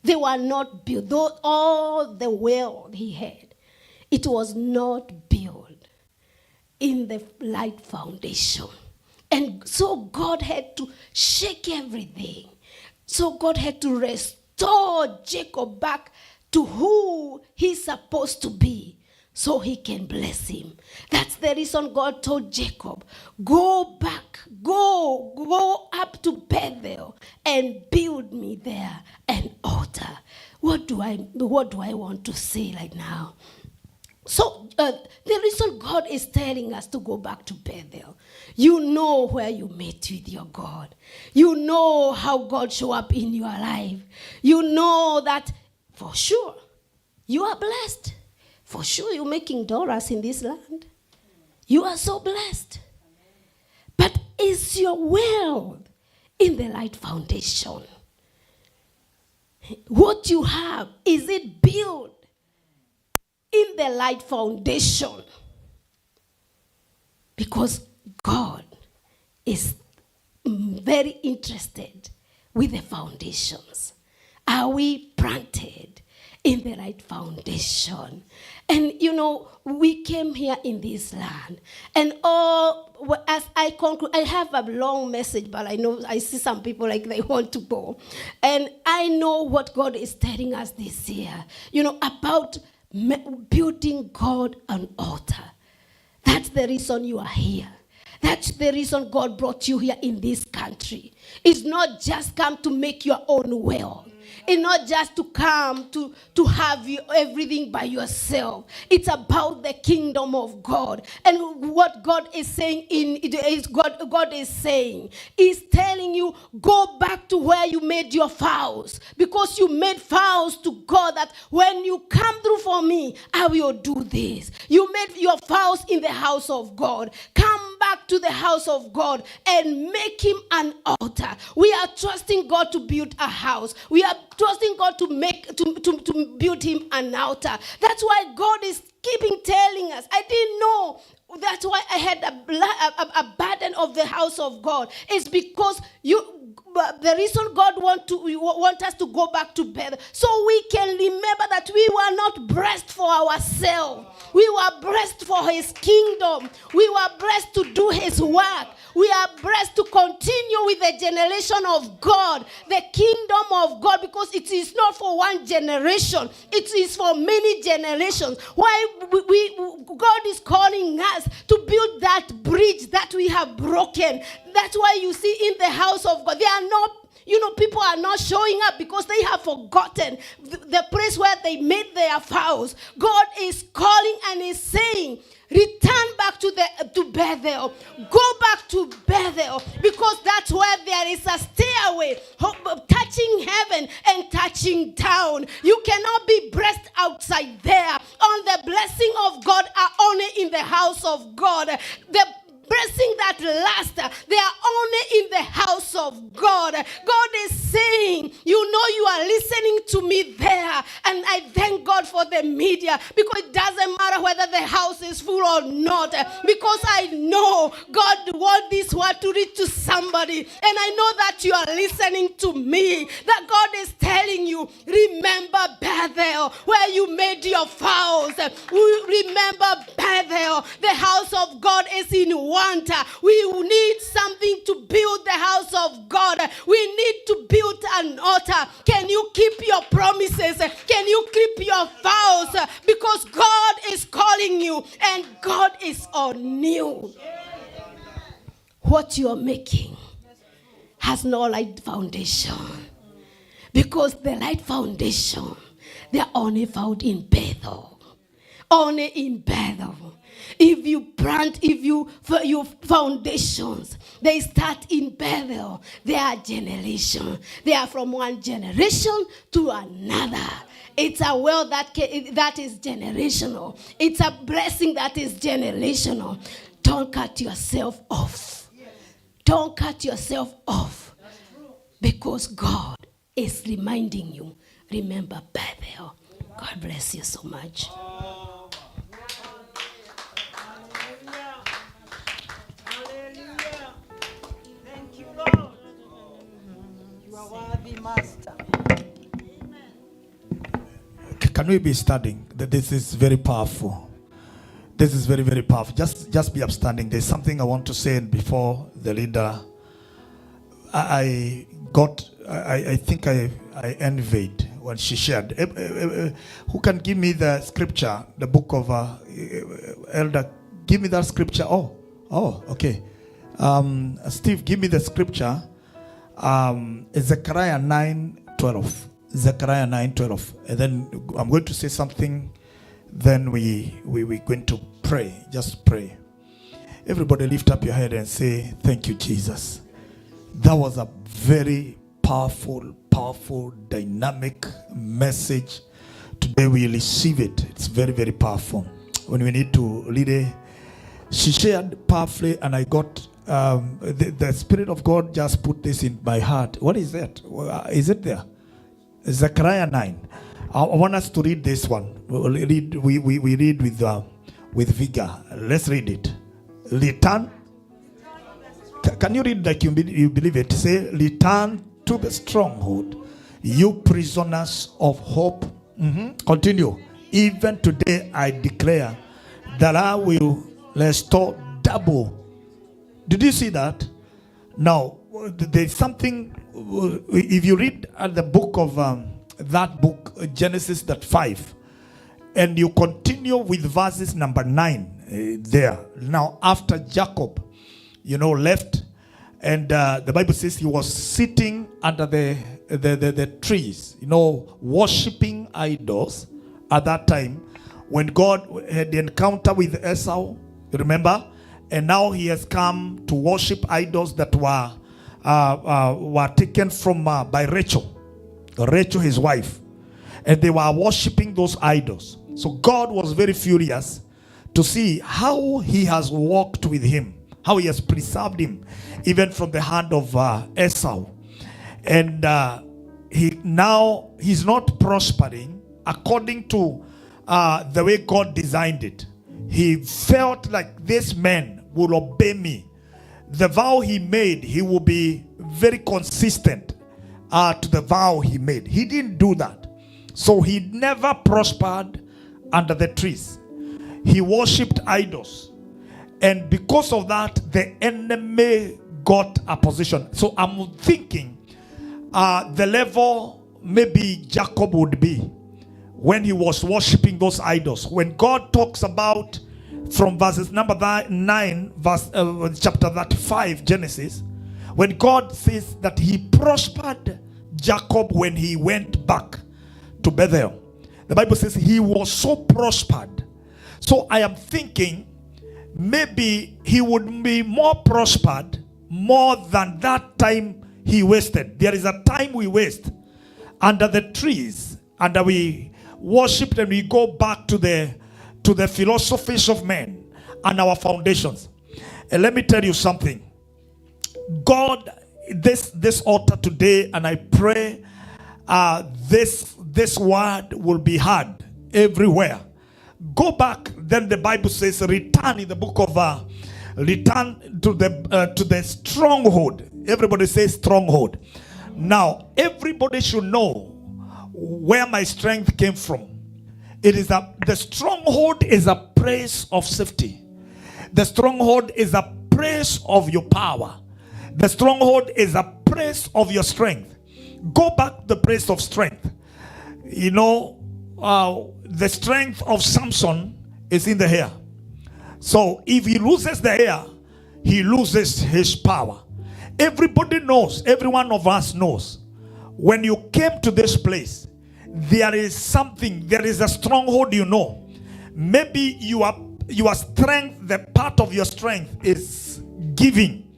They were not built. Though all the wealth he had, it was not built in the light foundation. And so God had to shake everything. So God had to restore Jacob back to who he's supposed to be, so he can bless him. That's the reason God told Jacob, go back, go up to Bethel and build me there an altar. What do I want to say right now? So the reason God is telling us to go back to Bethel, you know where you met with your God. You know how God show up in your life. You know that for sure you are blessed. For sure, you're making dollars in this land. You are so blessed. But is your wealth in the right foundation? What you have, is it built in the right foundation? Because God is very interested with the foundations. Are we planted in the right foundation? And we came here in this land, and as I conclude, I have a long message, but I see some people like they want to go, and I know what God is telling us this year, about building God an altar. That's the reason you are here. That's the reason God brought you here in this country. It's not just come to make your own wealth. It's not just to come to have everything by yourself. It's about the kingdom of God. And what God is saying God is saying, is telling you, go back to where you made your vows. Because you made vows to God that when you come through for me, I will do this. You made your vows in the house of God. Come back to the house of God and make him an altar. We are trusting God to build a house. We are trusting God to build him an altar. That's why God is keeping telling us. I didn't know. That's why I had a burden of the house of God. It's because the reason God want us to go back to Bethel, so we can remember that we were not blessed for ourselves. We were blessed for his kingdom. We were blessed to do his work. We are blessed to continue with the generation of God, the kingdom of God, because it is not for one generation. It is for many generations. Why God is calling us to build that bridge that we have broken. That's why you see in the house of God, they are not, people are not showing up because they have forgotten the place where they made their vows. God is calling and is saying, return back to Bethel. Go back to Bethel, because that's where there is a stairway touching heaven and touching down. You cannot be blessed outside there. On the blessing of God are only in the house of God. The blessing that lasts, they are only in the house of God. God is saying, you are listening to me there, and I thank God for the media, because it doesn't matter whether the house is full or not, because I know God wants this word to reach to somebody, and I know that you are listening to me, that God is telling you, remember Bethel, where you made your vows. Remember Bethel, the house of God is in want. We need something to build the house of God. We need to build an altar. Can you keep your promises? Can you keep your vows? Because God is calling you, and God is on you. What you are making has no light foundation, because the light foundation, they are only found in Bethel. Only in Bethel. If your foundations, they start in Bethel, they are generation. They are from one generation to another. It's a well that is generational. It's a blessing that is generational. Don't cut yourself off. Don't cut yourself off, because God is reminding you, remember Bethel. God bless you so much. Master. Can we be studying? This is very powerful. This is very, very powerful. Just be upstanding. There's something I want to say before the leader. I think I envied when she shared. Who can give me the scripture? The book of Elder. Give me that scripture. Oh, okay. Steve, give me the scripture. Zechariah 9:12. Zechariah 9:12. And then I'm going to say something. Then we're going to pray. Just pray. Everybody lift up your head and say, thank you, Jesus. That was a very powerful, dynamic message. Today we receive it. It's very, very powerful. When we need to lead it, she shared powerfully, and I got the Spirit of God just put this in my heart. What is that? Is it there? Zechariah 9. I want us to read this one. We read with vigor. Let's read it. Return. Can you read like you believe it? Say, return to the stronghold, you prisoners of hope. Continue. Even today I declare that I will restore double. Did you see that? Now, there's something, if you read the book of that book, Genesis, that 5, and you continue with verses number 9 there. Now, after Jacob, left, and the Bible says he was sitting under the trees, worshiping idols at that time, when God had the encounter with Esau, remember? And now he has come to worship idols that were taken from by Rachel, his wife. And they were worshiping those idols. So God was very furious to see how he has walked with him, how he has preserved him, even from the hand of Esau. And he's not prospering according to the way God designed it. He felt like this man will obey me. The vow he made, he will be very consistent to the vow he made. He didn't do that. So he never prospered under the trees. He worshipped idols. And because of that, the enemy got a position. So I'm thinking the level maybe Jacob would be when he was worshipping those idols. When God talks about from verses number 9, chapter 35, Genesis, when God says that he prospered Jacob when he went back to Bethel. The Bible says he was so prospered. So I am thinking maybe he would be more prospered more than that time he wasted. There is a time we waste under the trees, and we worship and we go back to the philosophies of men and our foundations. And let me tell you something. God, this altar today, and I pray this word will be heard everywhere. Go back. Then the Bible says, return in the book of return to the stronghold. Everybody says stronghold. Now everybody should know where my strength came from. It is the stronghold is a place of safety. The stronghold is a place of your power. The stronghold is a place of your strength. Go back to the place of strength. You know, the strength of Samson is in the hair. So if he loses the hair, he loses his power. Everybody knows, every one of us knows, when you came to this place, there is something, there is a stronghold, you know. Maybe your strength, the part of your strength is giving.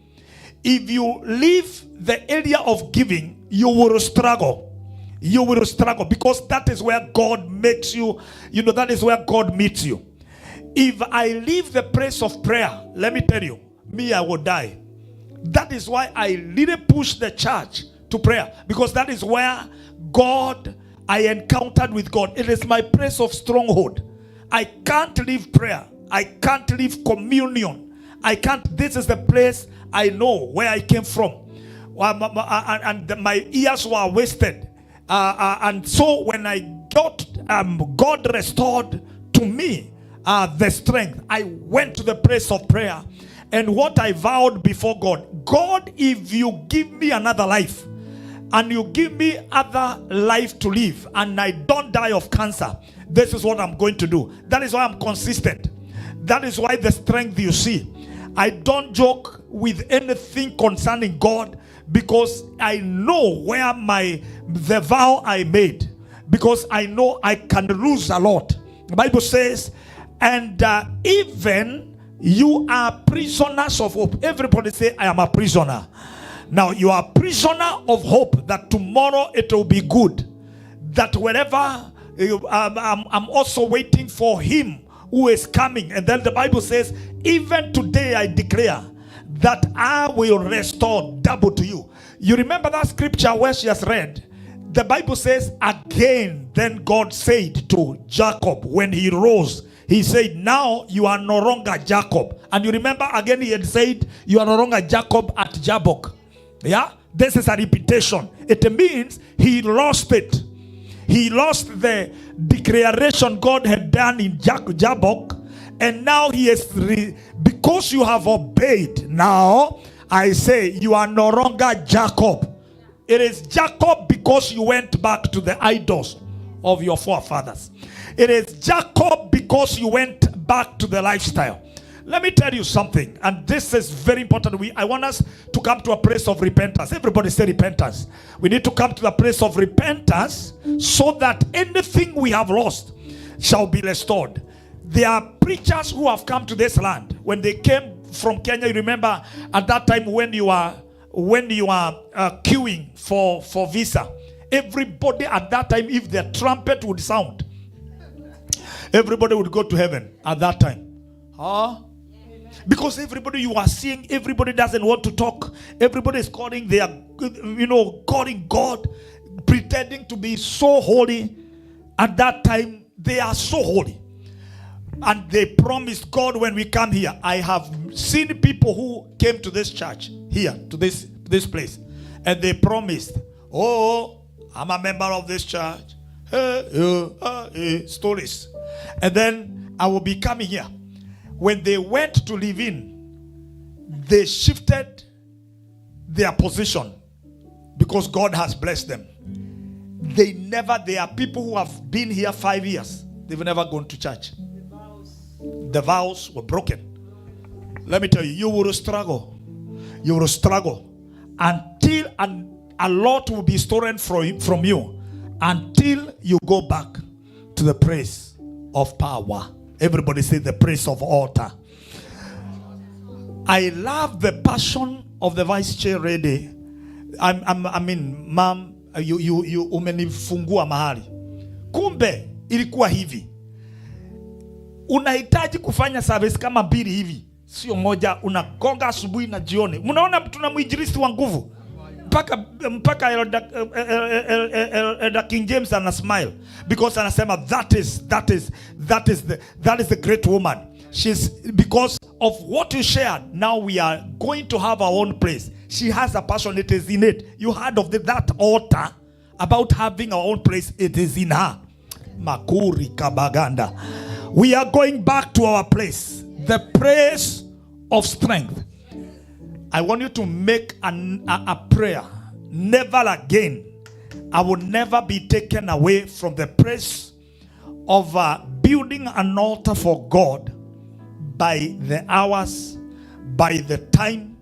If you leave the area of giving, you will struggle. You will struggle because that is where God makes you, you know, that is where God meets you. If I leave the place of prayer, let me tell you, me, I will die. That is why I really push the church to prayer, because that is where I encountered with God. It is my place of stronghold. I can't leave prayer. I can't leave communion. This is the place I know where I came from. And my years were wasted. And so when I got, God restored to me the strength. I went to the place of prayer. And what I vowed before God, if you give me another life, and you give me other life to live, and I don't die of cancer, this is what I'm going to do. That is why I'm consistent. That is why the strength you see. I don't joke with anything concerning God, because I know where the vow I made, because I know I can lose a lot. The Bible says, and even you are prisoners of hope. Everybody say, I am a prisoner. Now you are a prisoner of hope that tomorrow it will be good. That wherever I'm also waiting for him who is coming. And then the Bible says, even today I declare that I will restore double to you. You remember that scripture where she has read? The Bible says, again, then God said to Jacob when he rose, he said, now you are no longer Jacob. And you remember again he had said, you are no longer Jacob at Jabbok. Yeah? This is a repetition. It means he lost it. He lost the declaration God had done in Jabbok. And now he is, because you have obeyed, now I say you are no longer Jacob. It is Jacob because you went back to the idols of your forefathers. It is Jacob because you went back to the lifestyle. Let me tell you something, and this is very important. I want us to come to a place of repentance. Everybody say repentance. We need to come to the place of repentance so that anything we have lost shall be restored. There are preachers who have come to this land. When they came from Kenya, you remember at that time when you are queuing for visa, everybody at that time, if the trumpet would sound, everybody would go to heaven at that time. Huh? Because everybody you are seeing, everybody doesn't want to talk. Everybody is calling calling God, pretending to be so holy. At that time, they are so holy. And they promised God when we come here. I have seen people who came to this church here, to this place. and they promised, oh, I'm a member of this church. Stories. And then I will be coming here. When they went to live in, they shifted their position because God has blessed them. There are people who have been here 5 years. They've never gone to church. The vows were broken. Let me tell you, you will struggle. You will struggle until a lot will be stolen from you until you go back to the place of power. Everybody say the praise of altar. I love the passion of the vice chair lady. I mean, ma'am, you umenifungua mahali. Kumbe ilikuwa hivi. Unahitaji kufanya service kama mbili hivi, sio moja. Unagonga asubuhi na jioni. Mnaona tuna muinjilisti wa nguvu. Mpaka Elder King James ana smile because anasema that is the great woman. Because of what you shared, now we are going to have our own place. She has a passion, it is in it. You heard of that altar about having our own place, it is in her. Makuri kabaganda. We are going back to our place, the place of strength. I want you to make a prayer. Never again. I will never be taken away from the place of building an altar for God by the hours, by the time,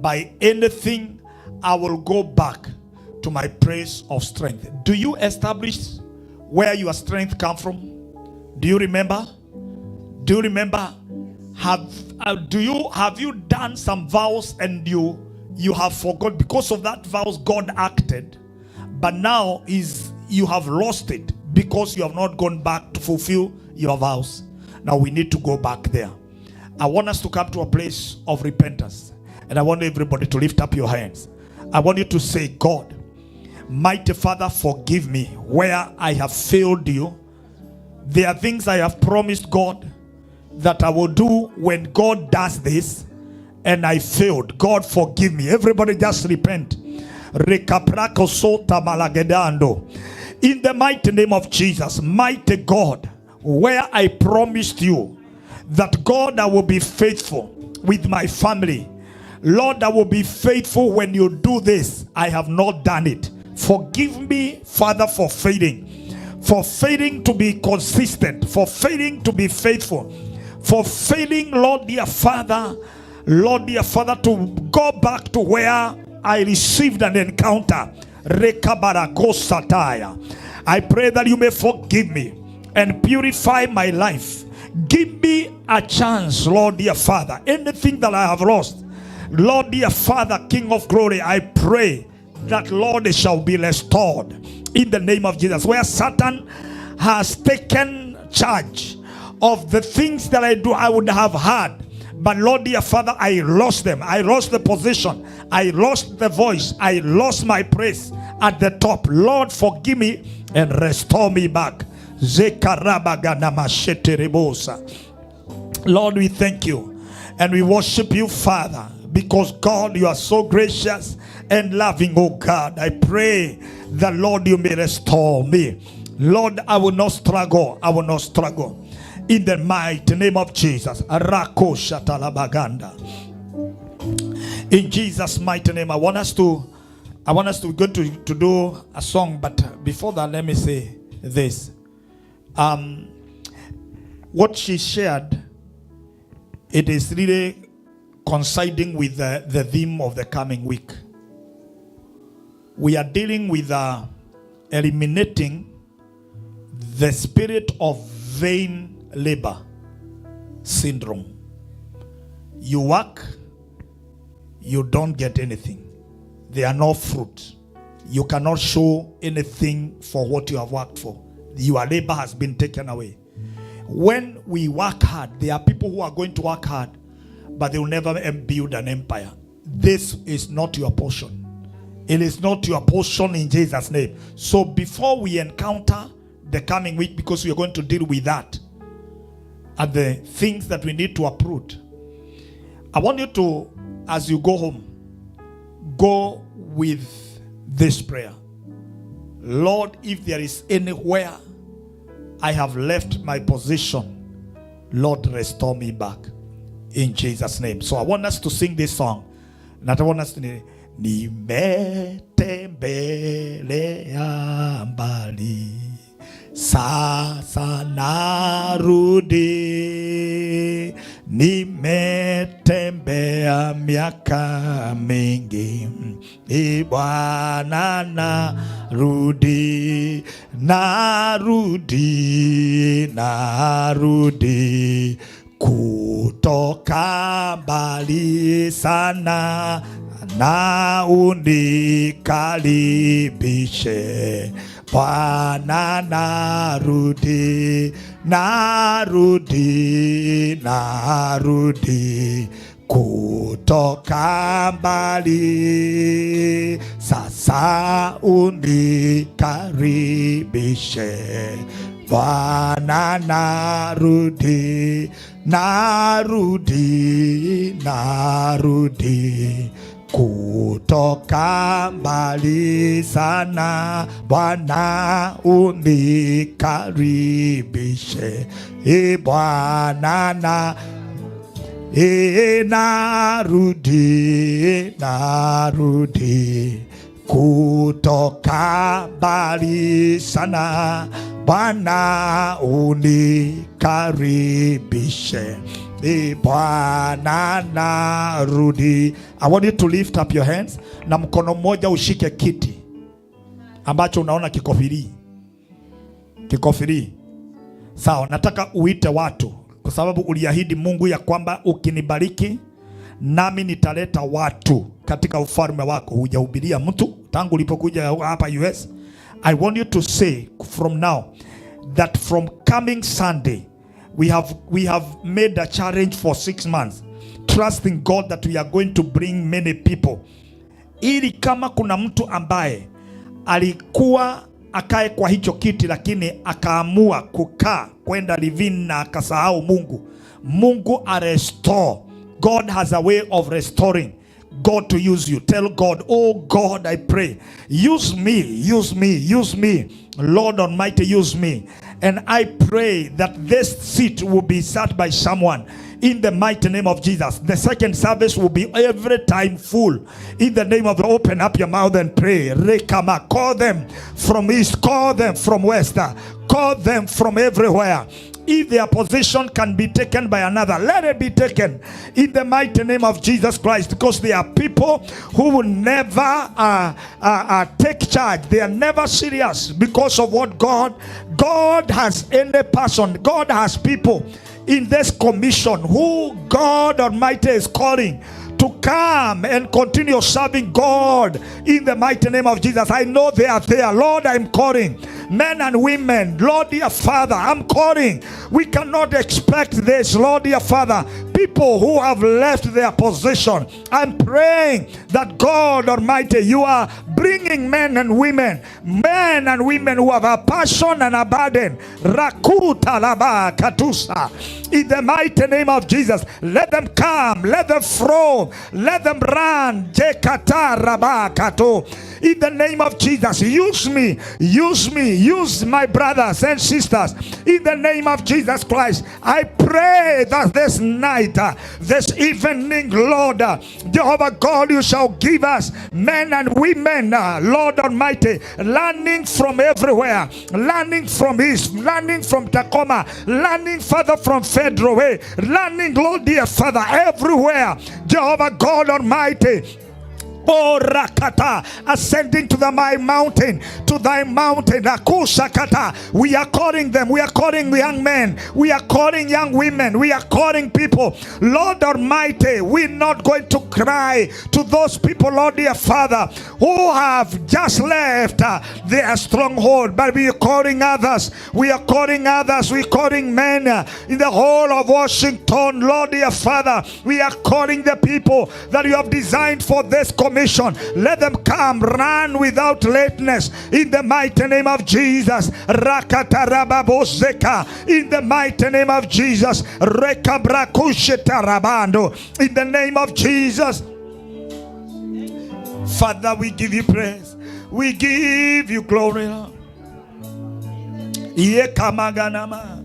by anything. I will go back to my place of strength. Do you establish where your strength come from? Do you remember? Do you remember? Have you done some vows and you have forgot because of that vows God acted, but now you have lost it because you have not gone back to fulfill your vows. Now we need to go back there. I want us to come to a place of repentance, and I want everybody to lift up your hands. I want you to say, God, mighty Father, forgive me where I have failed you. There are things I have promised God that I will do when God does this, and I failed. God, forgive me. Everybody just repent. In the mighty name of Jesus, mighty God, where I promised you that God, I will be faithful with my family. Lord, I will be faithful when you do this. I have not done it. Forgive me, Father, for failing to be consistent, for failing to be faithful, for failing, Lord dear Father, to go back to where I received an encounter. I pray that you may forgive me and purify my life. Give me a chance, Lord dear Father. Anything that I have lost, Lord dear Father, King of glory, I pray that, Lord, it shall be restored in the name of Jesus. Where Satan has taken charge of the things that I would have had, but Lord dear Father, I lost them. I lost the position. I lost the voice. I lost my praise at the top. Lord, forgive me and restore me back. Lord, we thank you and we worship you, Father, because God, you are so gracious and loving. Oh God, I pray that, Lord, you may restore me. Lord, I will not struggle. I will not struggle. In the mighty name of Jesus. In Jesus' mighty name. I want us to go to do a song, but before that, let me say this. What she shared, it is really coinciding with the theme of the coming week. We are dealing with eliminating the spirit of vain labor syndrome. You work, you don't get anything. There are no fruit. You cannot show anything for what you have worked for. Your labor has been taken away. When we work hard, there are people who are going to work hard, but they will never build an empire. This is not your portion. It is not your portion in Jesus' name. So before we encounter the coming week, because we are going to deal with that and the things that we need to uproot, I want you to, as you go home, go with this prayer. Lord, if there is anywhere I have left my position, Lord, restore me back in Jesus' name. So I want us to sing this song. And I want us to nimetembelea mbali, sasa narudi, nimetembea miaka mingi, Bwana narudi, narudi kutoka mbali sana, na unikaribishe Bwana, narudi kutoka mbali, sasa unikaribishe Bwana, narudi kutoka mbali sana, Bwana unikaribishe, Bwana narudi kutoka mbali sana, Bwana unikaribishe, Bwana narudi. I want you to lift up your hands, na mkono mmoja ushike kiti ambacho unaona kiko free. Sawa, nataka uite watu, kwa sababu uliahidi Mungu ya kwamba ukinibariki nami nitaleta watu katika ufalme wako. Hujahubiria mtu tangu ulipokuja hapa US. I want you to say from now that from coming Sunday we have made a challenge for 6 months, trusting God that we are going to bring many people, ili kama kuna mtu ambaye alikuwa akae kwa hicho kiti lakini akaamua kukaa kwenda living na akasahau Mungu restore. God has a way of restoring. God to use you. Tell God, oh God, I pray, use me, Lord Almighty, use me. And I pray that this seat will be sat by someone in the mighty name of Jesus. The second service will be every time full. In the name of, open up your mouth and pray. Rekama, call them from east, call them from west, call them from everywhere. If their position can be taken by another, let it be taken in the mighty name of Jesus Christ, because there are people who will never take charge. They are never serious because of what God has in the person. God has people in this commission who God Almighty is calling to come and continue serving God in the mighty name of Jesus. I know they are there. Lord, I'm calling men and women. Lord, dear Father, I'm calling. We cannot expect this, Lord, dear Father. People who have left their position, I'm praying that God Almighty, you are bringing men and women who have a passion and a burden. Rakuta laba katusa. In the mighty name of Jesus, let them come, let them flow, let them run. Jekata rabakato. In the name of Jesus, use me, use my brothers and sisters. In the name of Jesus Christ, I pray that this night, this evening, Lord, Jehovah God, you shall give us men and women, Lord Almighty, landing from everywhere, landing from East, landing from Tacoma, landing Father from Federal Way, landing, Lord dear Father, everywhere, Jehovah God Almighty. Oh Rakata, ascending to my mountain, to thy mountain, Akusakata. We are calling them, we are calling young men, we are calling young women, we are calling people. Lord Almighty, we're not going to cry to those people, Lord dear Father, who have just left their stronghold, but we are calling others, we are calling men in the whole of Washington, Lord dear Father. We are calling the people that you have designed for this commission. Let them come, run without lateness in the mighty name of Jesus. Rakatarababozeka in the mighty name of Jesus. Rekabrakushetarabando in the name of Jesus. Father, we give you praise. We give you glory. Iye kamaganama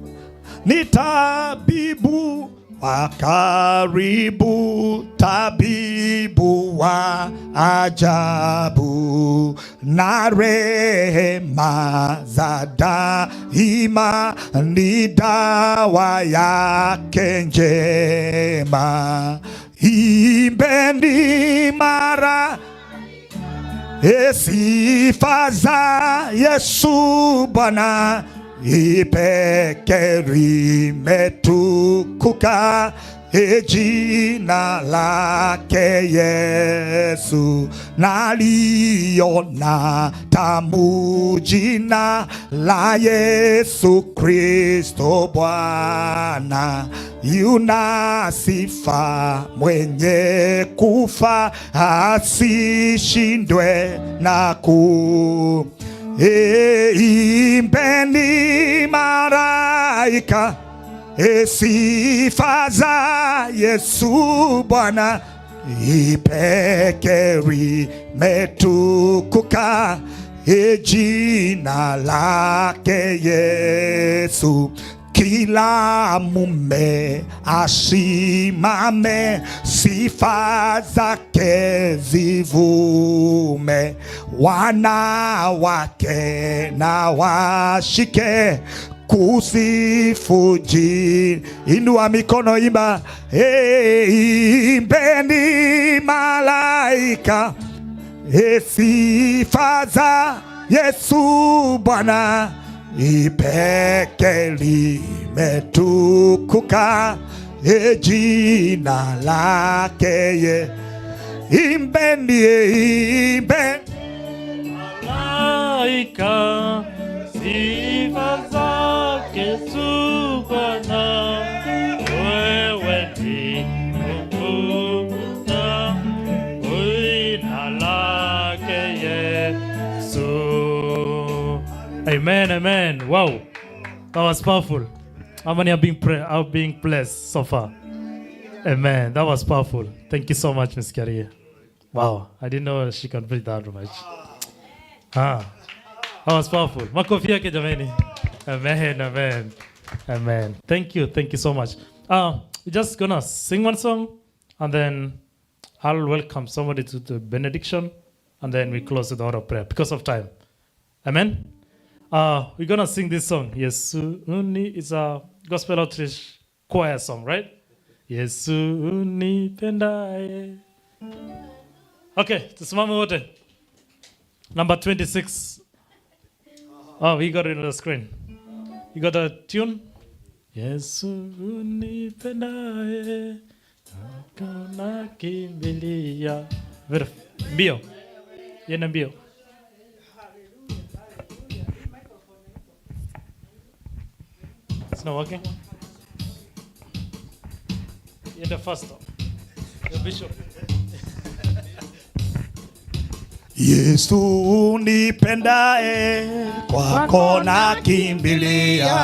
ni tabibu wa karibu, tabibu wa ajabu, na rehema za daima ni dawa yake njema. Imbeni mara sifa za Yesu Bwana, ipeke limetukuka jina lake Yesu. Naliona tamu jina la Yesu Kristo Bwana, yuna sifa, mwenye kufa asishindwe na ku. Imbeni maraika sifa za Yesu Bwana, ipeke limetukuka jina lake Yesu. Kila mume asimame, sifa zake zivume, wanawake na washike kusifu jina. Inua mikono, imba. Imbeni malaika sifa za Yesu Bwana, ipeke limetukuka jina lake. Imbeni, imbeni malaika sifa zake Yesu Bwana, wewe ni Mungu na jina lake Yesu. Amen, amen. Wow, that was powerful. How many are being blessed so far? Amen. That was powerful. Thank you so much, Miss Karia. Wow, I didn't know she can breathe that much. That was powerful. Makofi yake jameni. Amen, amen, amen. Thank you so much. We're just gonna sing one song, and then I'll welcome somebody to the benediction, and then we close with the order of prayer because of time. Amen. We're gonna sing this song. Yesu uni is a gospel outreach choir song, right? Yesu unipendaye. Okay, tusimame wote. Number 26. Oh, we got it on the screen. You got a tune? Yesu unipendaye, hakuna kimbilia. Mbio. Yena mbio. It's not working? You're the first one. You're bishop. Yesu unipendaye, kwako nakimbilia,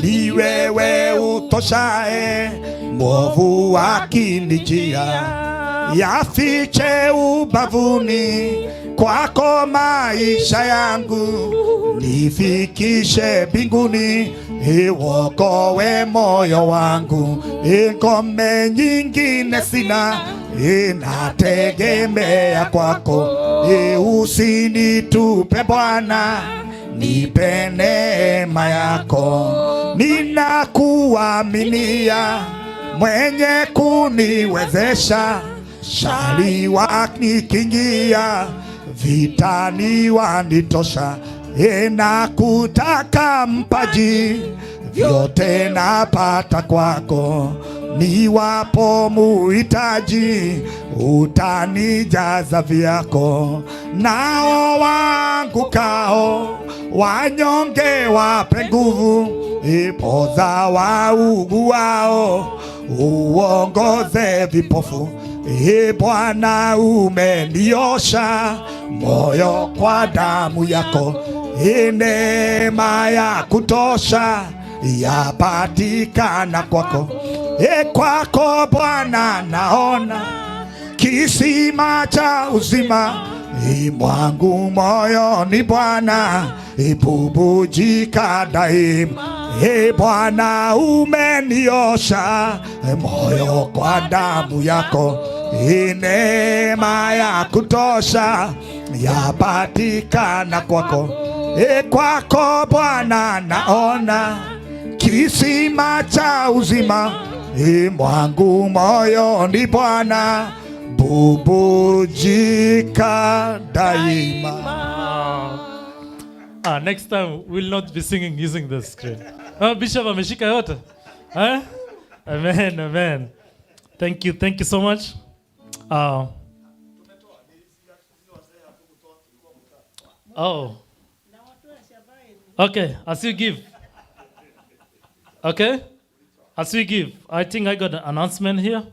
ni wewe utoshaye, mwovu akinijia, yafiche ubavuni, kwako maisha yangu, nifikishe mbinguni, uokoe moyo wangu. Ngome nyingine sina, nategemea kwako. Usinitupe Bwana, nipe neema yako. Ninakuaminia, mwenye kuniwezesha, shari wakinikingia, vitani wanitosha. Nakutaka mpaji, vyote napata kwako. Niwapo muhitaji, utanijaza vyako. Nao waangukao, wanyonge wape nguvu, ipoza wauguao, uongoze vipofu. Bwana umeniosha moyo kwa damu yako, neema ya kutosha yapatikana kwako. Kwako Bwana naona kisima cha uzima mwangu moyoni Bwana ibubujika daima. Bwana umeniosha moyo kwa damu yako, neema ya kutosha yapatikana kwako. Kwako Bwana naona kisima cha uzima mwangu moyoni Bwana bubujika daima. Next time we'll not be singing using the screen. Bishop ameshika yote. Amen, amen. Thank you so much. Okay, as you give. Okay, as we give, I think I got an announcement here.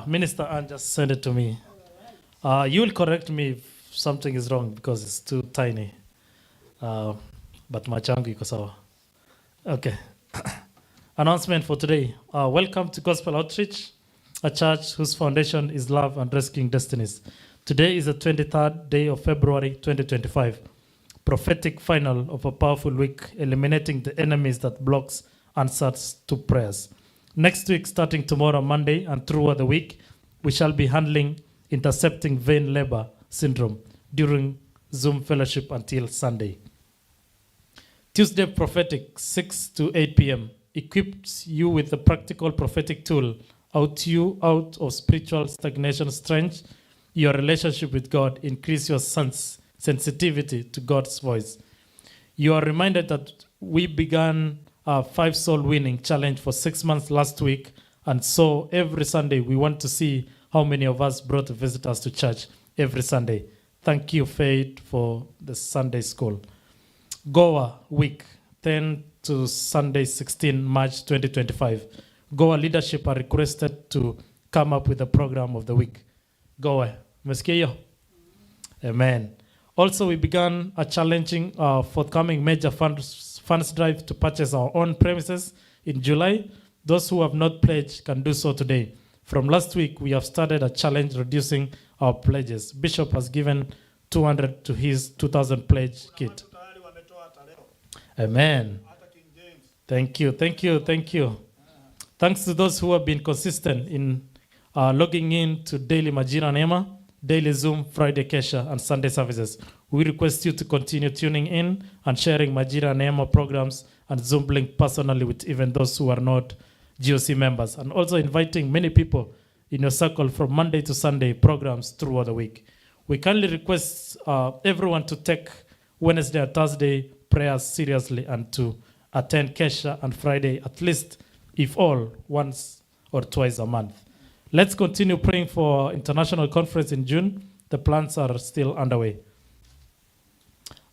Minister Ann just sent it to me. You will correct me if something is wrong because it's too tiny. But machangu iko sawa. Okay. Announcement for today. Welcome to Gospel Outreach, a church whose foundation is love and rescuing destinies. Today is the 23rd day of February 2025. Prophetic final of a powerful week, eliminating the enemies that blocks answers to prayers. Next week, starting tomorrow, Monday, and throughout the week, we shall be handling intercepting vein labor syndrome during Zoom fellowship until Sunday. Tuesday prophetic, 6 to 8 p.m. equips you with the practical prophetic tool out of spiritual stagnation, strength your relationship with God, increase your sensitivity to God's voice. You are reminded that we began our 5 soul winning challenge for 6 months last week, and so every Sunday we want to see how many of us brought visitors to church every Sunday. Thank you, Faith, for the Sunday school. Goa week, 10 to Sunday, 16 March 2025. Goa leadership are requested to come up with a program of the week. Goa, mesikia hiyo? Amen. Also, we began a challenging forthcoming major funds drive to purchase our own premises in July. Those who have not pledged can do so today. From last week, we have started a challenge reducing our pledges. Bishop has given 200 to his 2,000 pledge kit. Amen. Thank you. Thanks to those who have been consistent in logging in to daily Majira Neema, daily Zoom, Friday Kesha, and Sunday services. We request you to continue tuning in and sharing Majira Neema programs and Zoom link personally with even those who are not GOC members, and also inviting many people in your circle from Monday to Sunday programs throughout the week. We kindly request everyone to take Wednesday and Thursday prayers seriously and to attend Kesha and Friday at least, if all, once or twice a month. Let's continue praying for our international conference in June. The plans are still underway.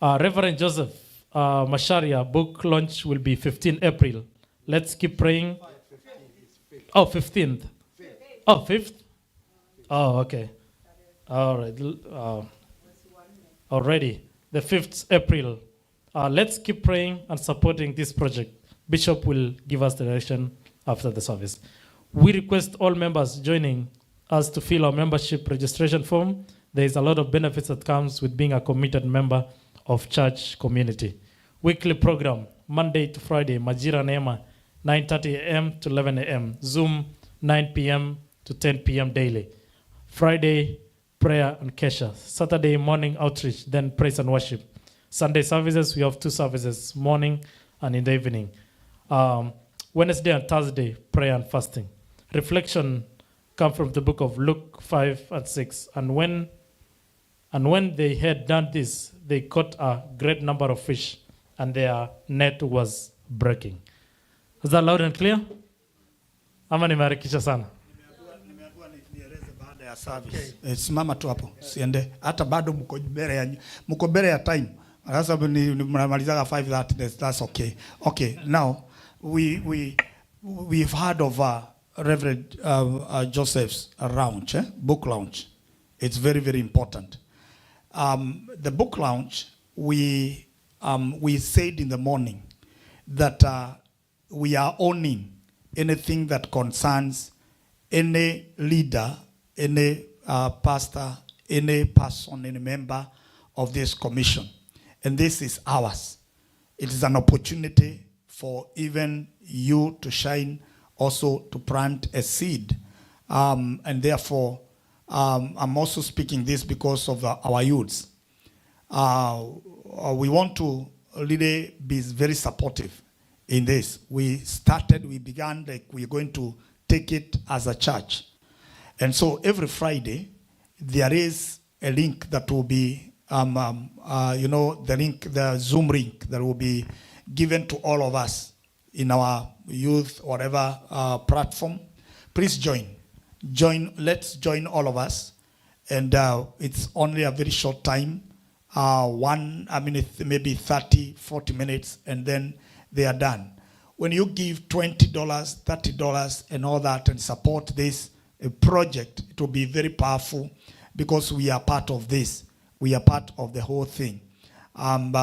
Reverend Joseph Masharia book launch will be 15 April. Let's keep praying. 15th. 5th? Okay. All right. Already. The 5th April. Let's keep praying and supporting this project. Bishop will give us the direction after the service. We request all members joining us to fill our membership registration form. There is a lot of benefits that comes with being a committed member of church community. Weekly program, Monday to Friday, Majira Neema, 9:30 a.m. to 11 a.m. Zoom, 9 p.m. to 10 p.m. daily. Friday, prayer and Kesha. Saturday morning outreach, then praise and worship. Sunday services, we have 2 services, morning and in the evening. Wednesday and Thursday, prayer and fasting. Reflection come from the book of Luke 5 and 6. And when they had done this, they caught a great number of fish, and their net was breaking. Is that loud and clear? Ama nimeharakisha sana? Nieleze baada ya service. Simama tu hapo, siende. Hata bado mko mbele ya time. Sasa mnamalizaga 5:30, that's okay. Okay, now we've heard of Reverend Joseph's book launch. It's very, very important. The book launch, we said in the morning that we are owning anything that concerns any leader, any pastor, any person, any member of this commission. And this is ours. It is an opportunity for even you to shine, also to plant a seed. And therefore, I'm also speaking this because of our youths. We want to really be very supportive in this. We began like we're going to take it as a church. And so every Friday, there is a link that will be, the Zoom link that will be given to all of us in our youth, whatever platform. Please join. Let's join all of us. And it's only a very short time, maybe 30, 40 minutes, and then they are done. When you give $20, $30, and all that, and support this project, it will be very powerful because we are part of this. We are part of the whole thing. And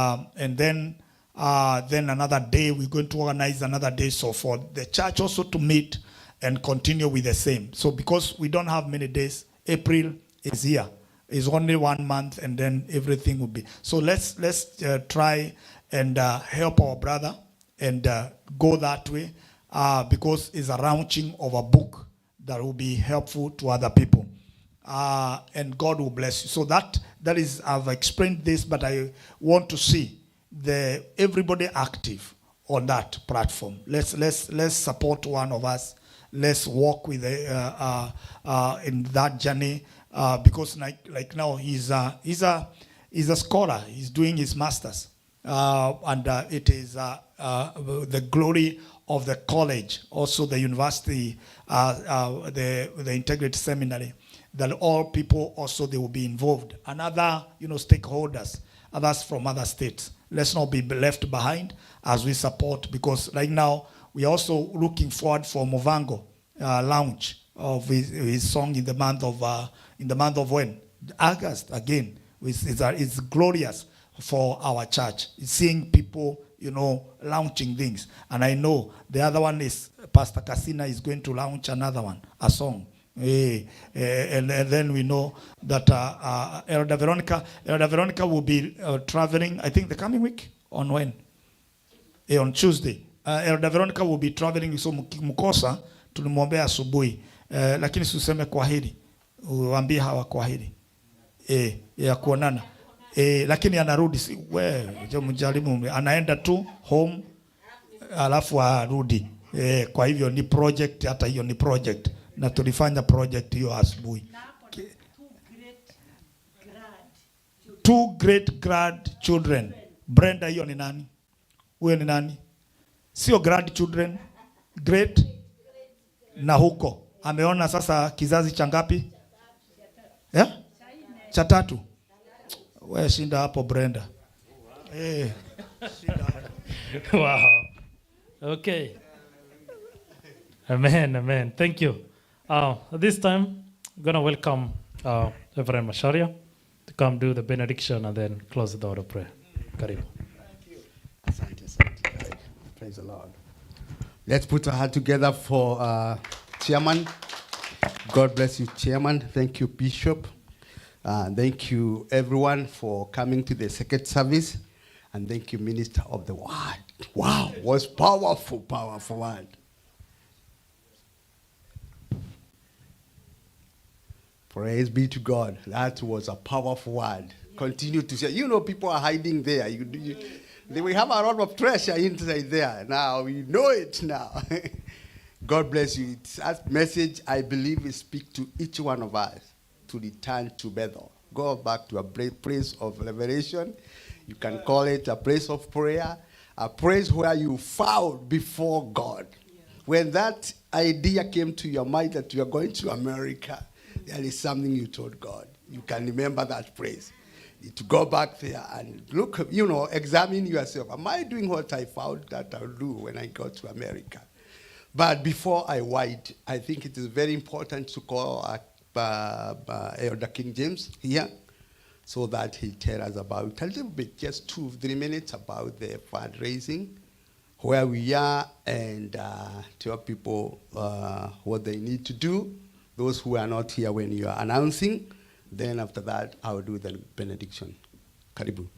then another day, we're going to organize another day, so for the church also to meet and continue with the same. So because we don't have many days, April is here. It's only 1 month, and then everything will be. So let's try and help our brother and go that way because it's a launching of a book that will be helpful to other people. And God will bless you. So that is, I've explained this, but I want to see everybody active on that platform. Let's support one of us. Let's walk with in that journey because like now he's a scholar. He's doing his masters, and it is the glory of the college, also the university, the Integrity Seminary, that all people also they will be involved, and other stakeholders, others from other states. Let's not be left behind as we support, because right now we are also looking forward for Movango launch of his song in the month of when? August again. It's glorious for our church. It's seeing people, launching things. And I know the other one is Pastor Casina is going to launch another one, a song. And then we know that Elder Veronica will be traveling, I think the coming week, on when? On Tuesday. Elder Veronica will be traveling, so mkosa tulimwombea asubuhi. Lakini suseme kwaheri. Uambie hawa kwaheri. Ya kuonana. Lakini anarudi mjalimu anaenda tu home alafu arudi. Kwa hivyo ni project, hata hiyo ni project. Na tulifanya project hiyo asubuhi. Two great grandchildren. Brenda hiyo ni nani? Huyo ni nani? Sio grandchildren, great na huko. Ameona sasa kizazi cha ngapi? Cha tatu. Wewe shinda hapo Brenda. Shinda hapo. Wow. Okay. Amen. Thank you. This time, I'm going to welcome Reverend Masharia to come do the benediction and then close the door of prayer. Karibu. Asante. Praise the Lord. Let's put our hand together for Chairman. God bless you, Chairman. Thank you, Bishop. Thank you, everyone, for coming to the second service. And thank you, Minister of the Word. Wow, was powerful word. Praise be to God. That was a powerful word. Continue to say. People are hiding there. We have a lot of treasure inside there. Now, we know it now. God bless you. That message, I believe, will speak to each one of us to return to Bethel. Go back to a place of revelation. You can call it a place of prayer, a place where you found before God. When that idea came to your mind that you are going to America, there is something you told God. You can remember that place. To go back there and look, examine yourself. Am I doing what I found that I'll do when I go to America? But before I write, I think it is very important to call Elder King James here so that he tell us about a little bit, just 2-3 minutes about the fundraising, where we are, and tell people what they need to do those who are not here when you are announcing. Then after that, I will do the benediction. Karibu.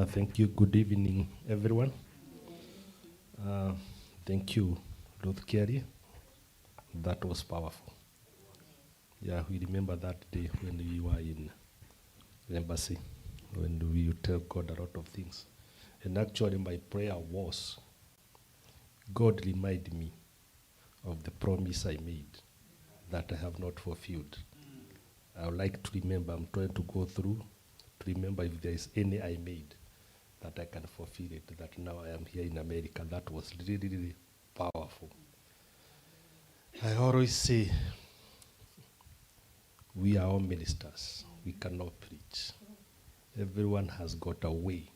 Thank you. Good evening, everyone. Thank you, Ruth Carey. That was powerful. Yeah, we remember that day when we were in the embassy, when we tell God a lot of things. And actually, my prayer was, God remind me of the promise I made that I have not fulfilled. I would like to remember, I'm trying to go through, to remember if there is any I made, that I can fulfill it, that now I am here in America. That was really, really powerful. I always say, we are all ministers. We cannot preach. Everyone has got a way.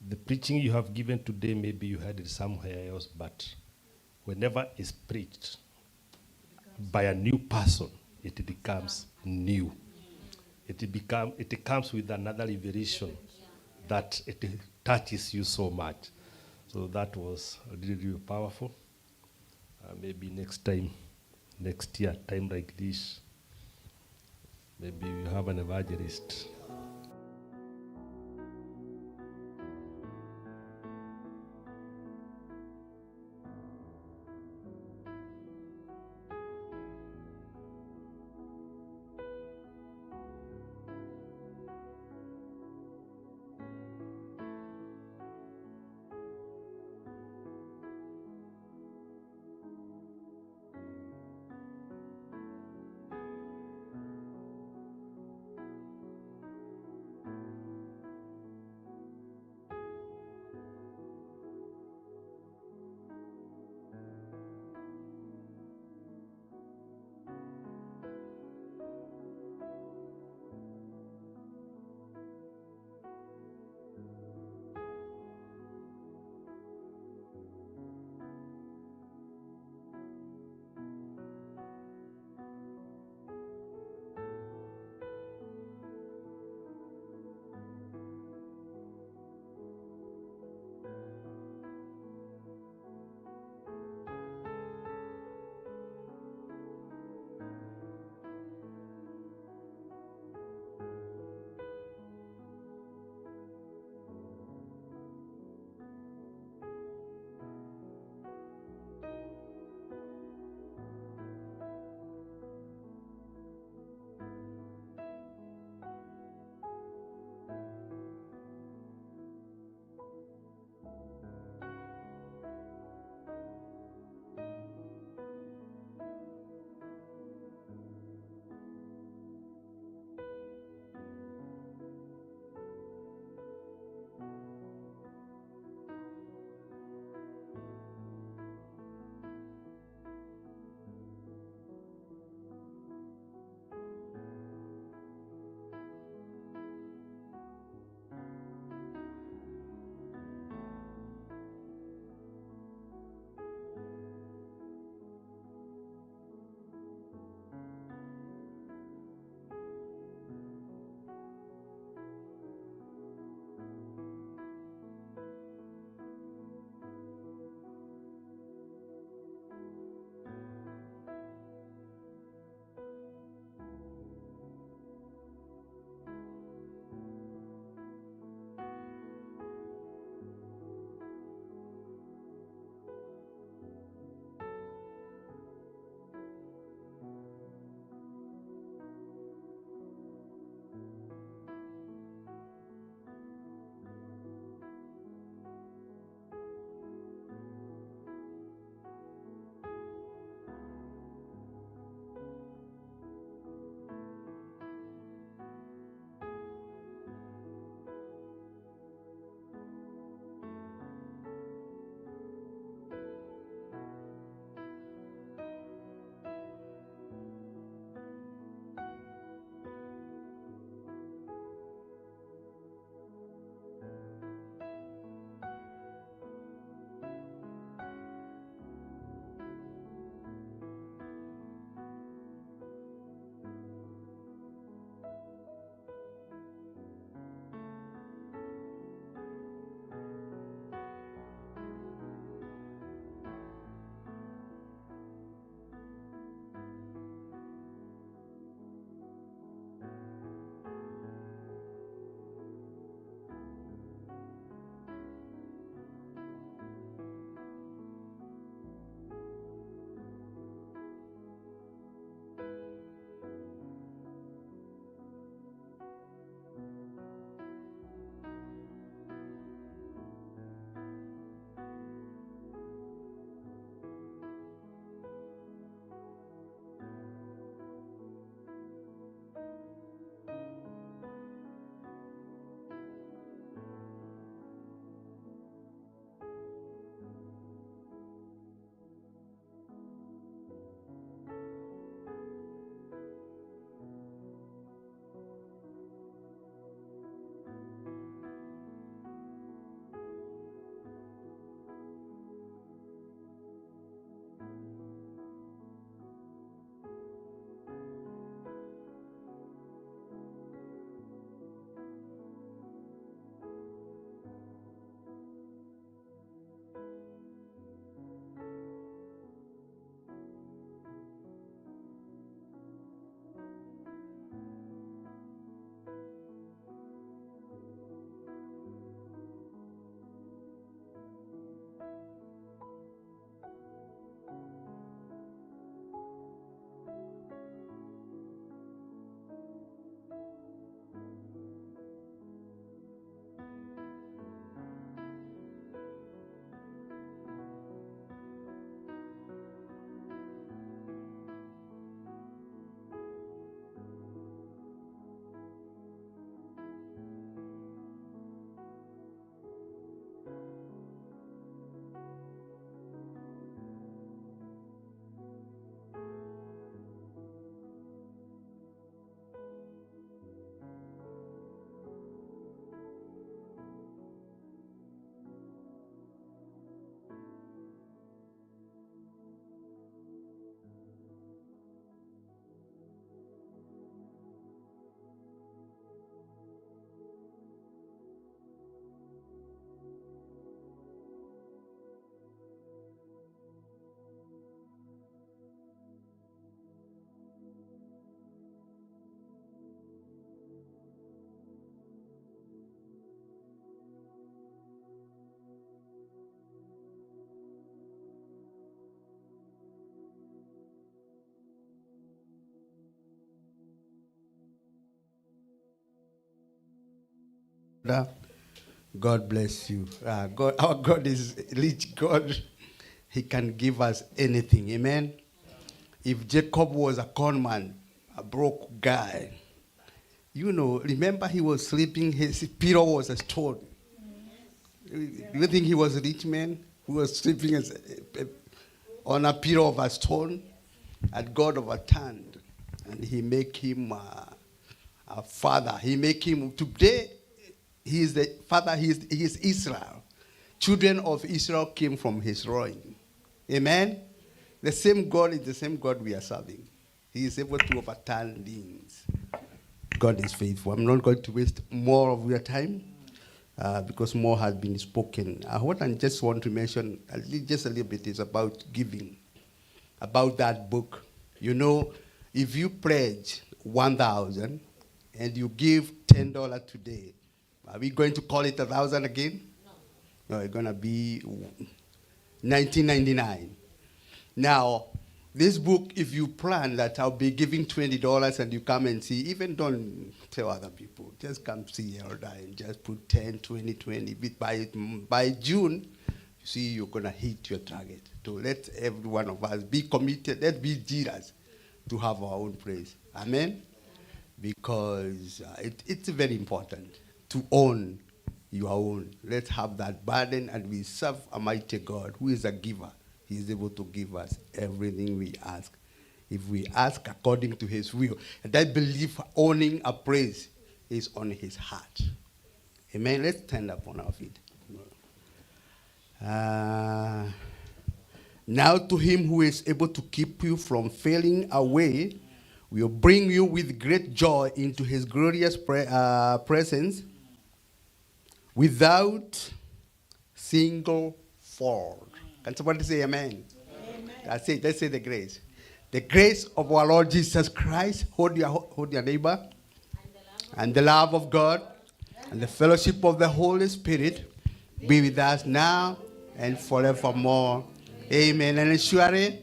The preaching you have given today, maybe you heard it somewhere else, but whenever it's preached by a new person, it becomes new. It comes with another revelation that it touches you so much. So that was really, really powerful. Maybe next year, time like this, maybe you have an evangelist. God bless you. Our God is rich God. He can give us anything. Amen. If Jacob was a con man, a broke guy, remember he was sleeping, his pillow was a stone. Do you think he was a rich man who was sleeping on a pillow of a stone? And God overturned, and he make him a father. He make him, today, he is the father, he is Israel. Children of Israel came from his loin. Amen? The same God is the same God we are serving. He is able to overturn things. God is faithful. I'm not going to waste more of your time because more has been spoken. What I just want to mention just a little bit is about giving, about that book. If you pledge 1,000 and you give $10 today, are we going to call it 1,000 again? No, it's going to be $19.99. Now, this book, if you plan that I'll be giving $20 and you come and see, even don't tell other people. Just come see Elder and just put 10, 20, 20. By June, you see you're going to hit your target. So let every one of us be committed. Let's be leaders to have our own place. Amen? Because it's very important to own your own. Let's have that burden, and we serve a mighty God who is a giver. He is able to give us everything we ask. If we ask according to his will. And I believe owning a praise is on his heart. Amen. Let's stand up on our feet. Now to him who is able to keep you from falling away, will bring you with great joy into his glorious presence without single fault. Can somebody say amen? Amen. That's it. Let's say the grace. The grace of our Lord Jesus Christ, hold your neighbor, and the love of God, and the fellowship of the Holy Spirit be with us now and forevermore. Amen. And surely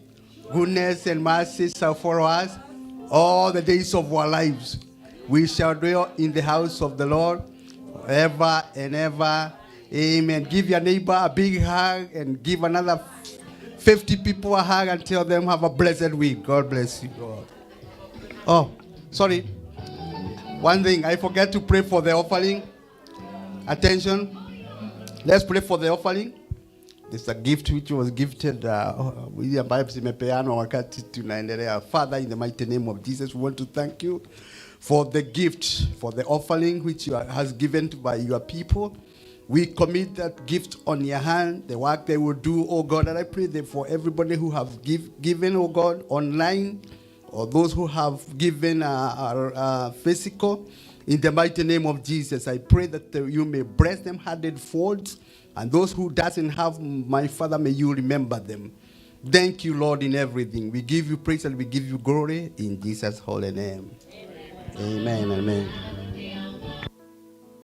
goodness and mercy shall follow us all the days of our lives. We shall dwell in the house of the Lord forever and ever. Amen. Give your neighbor a big hug and give another 50 people a hug and tell them have a blessed week. God bless you. God. Oh, sorry. One thing, I forgot to pray for the offering. Attention. Let's pray for the offering. It's a gift which was gifted. Father, in the mighty name of Jesus, we want to thank you for the gift, for the offering which you has given by your people. We commit that gift on your hand, the work they will do, oh God. And I pray that for everybody who have given, oh God, online, or those who have given physical, in the mighty name of Jesus, I pray that you may bless them hundredfold. And those who doesn't have, my Father, may you remember them. Thank you, Lord, in everything. We give you praise and we give you glory in Jesus' holy name. Amen. Amen. Amen.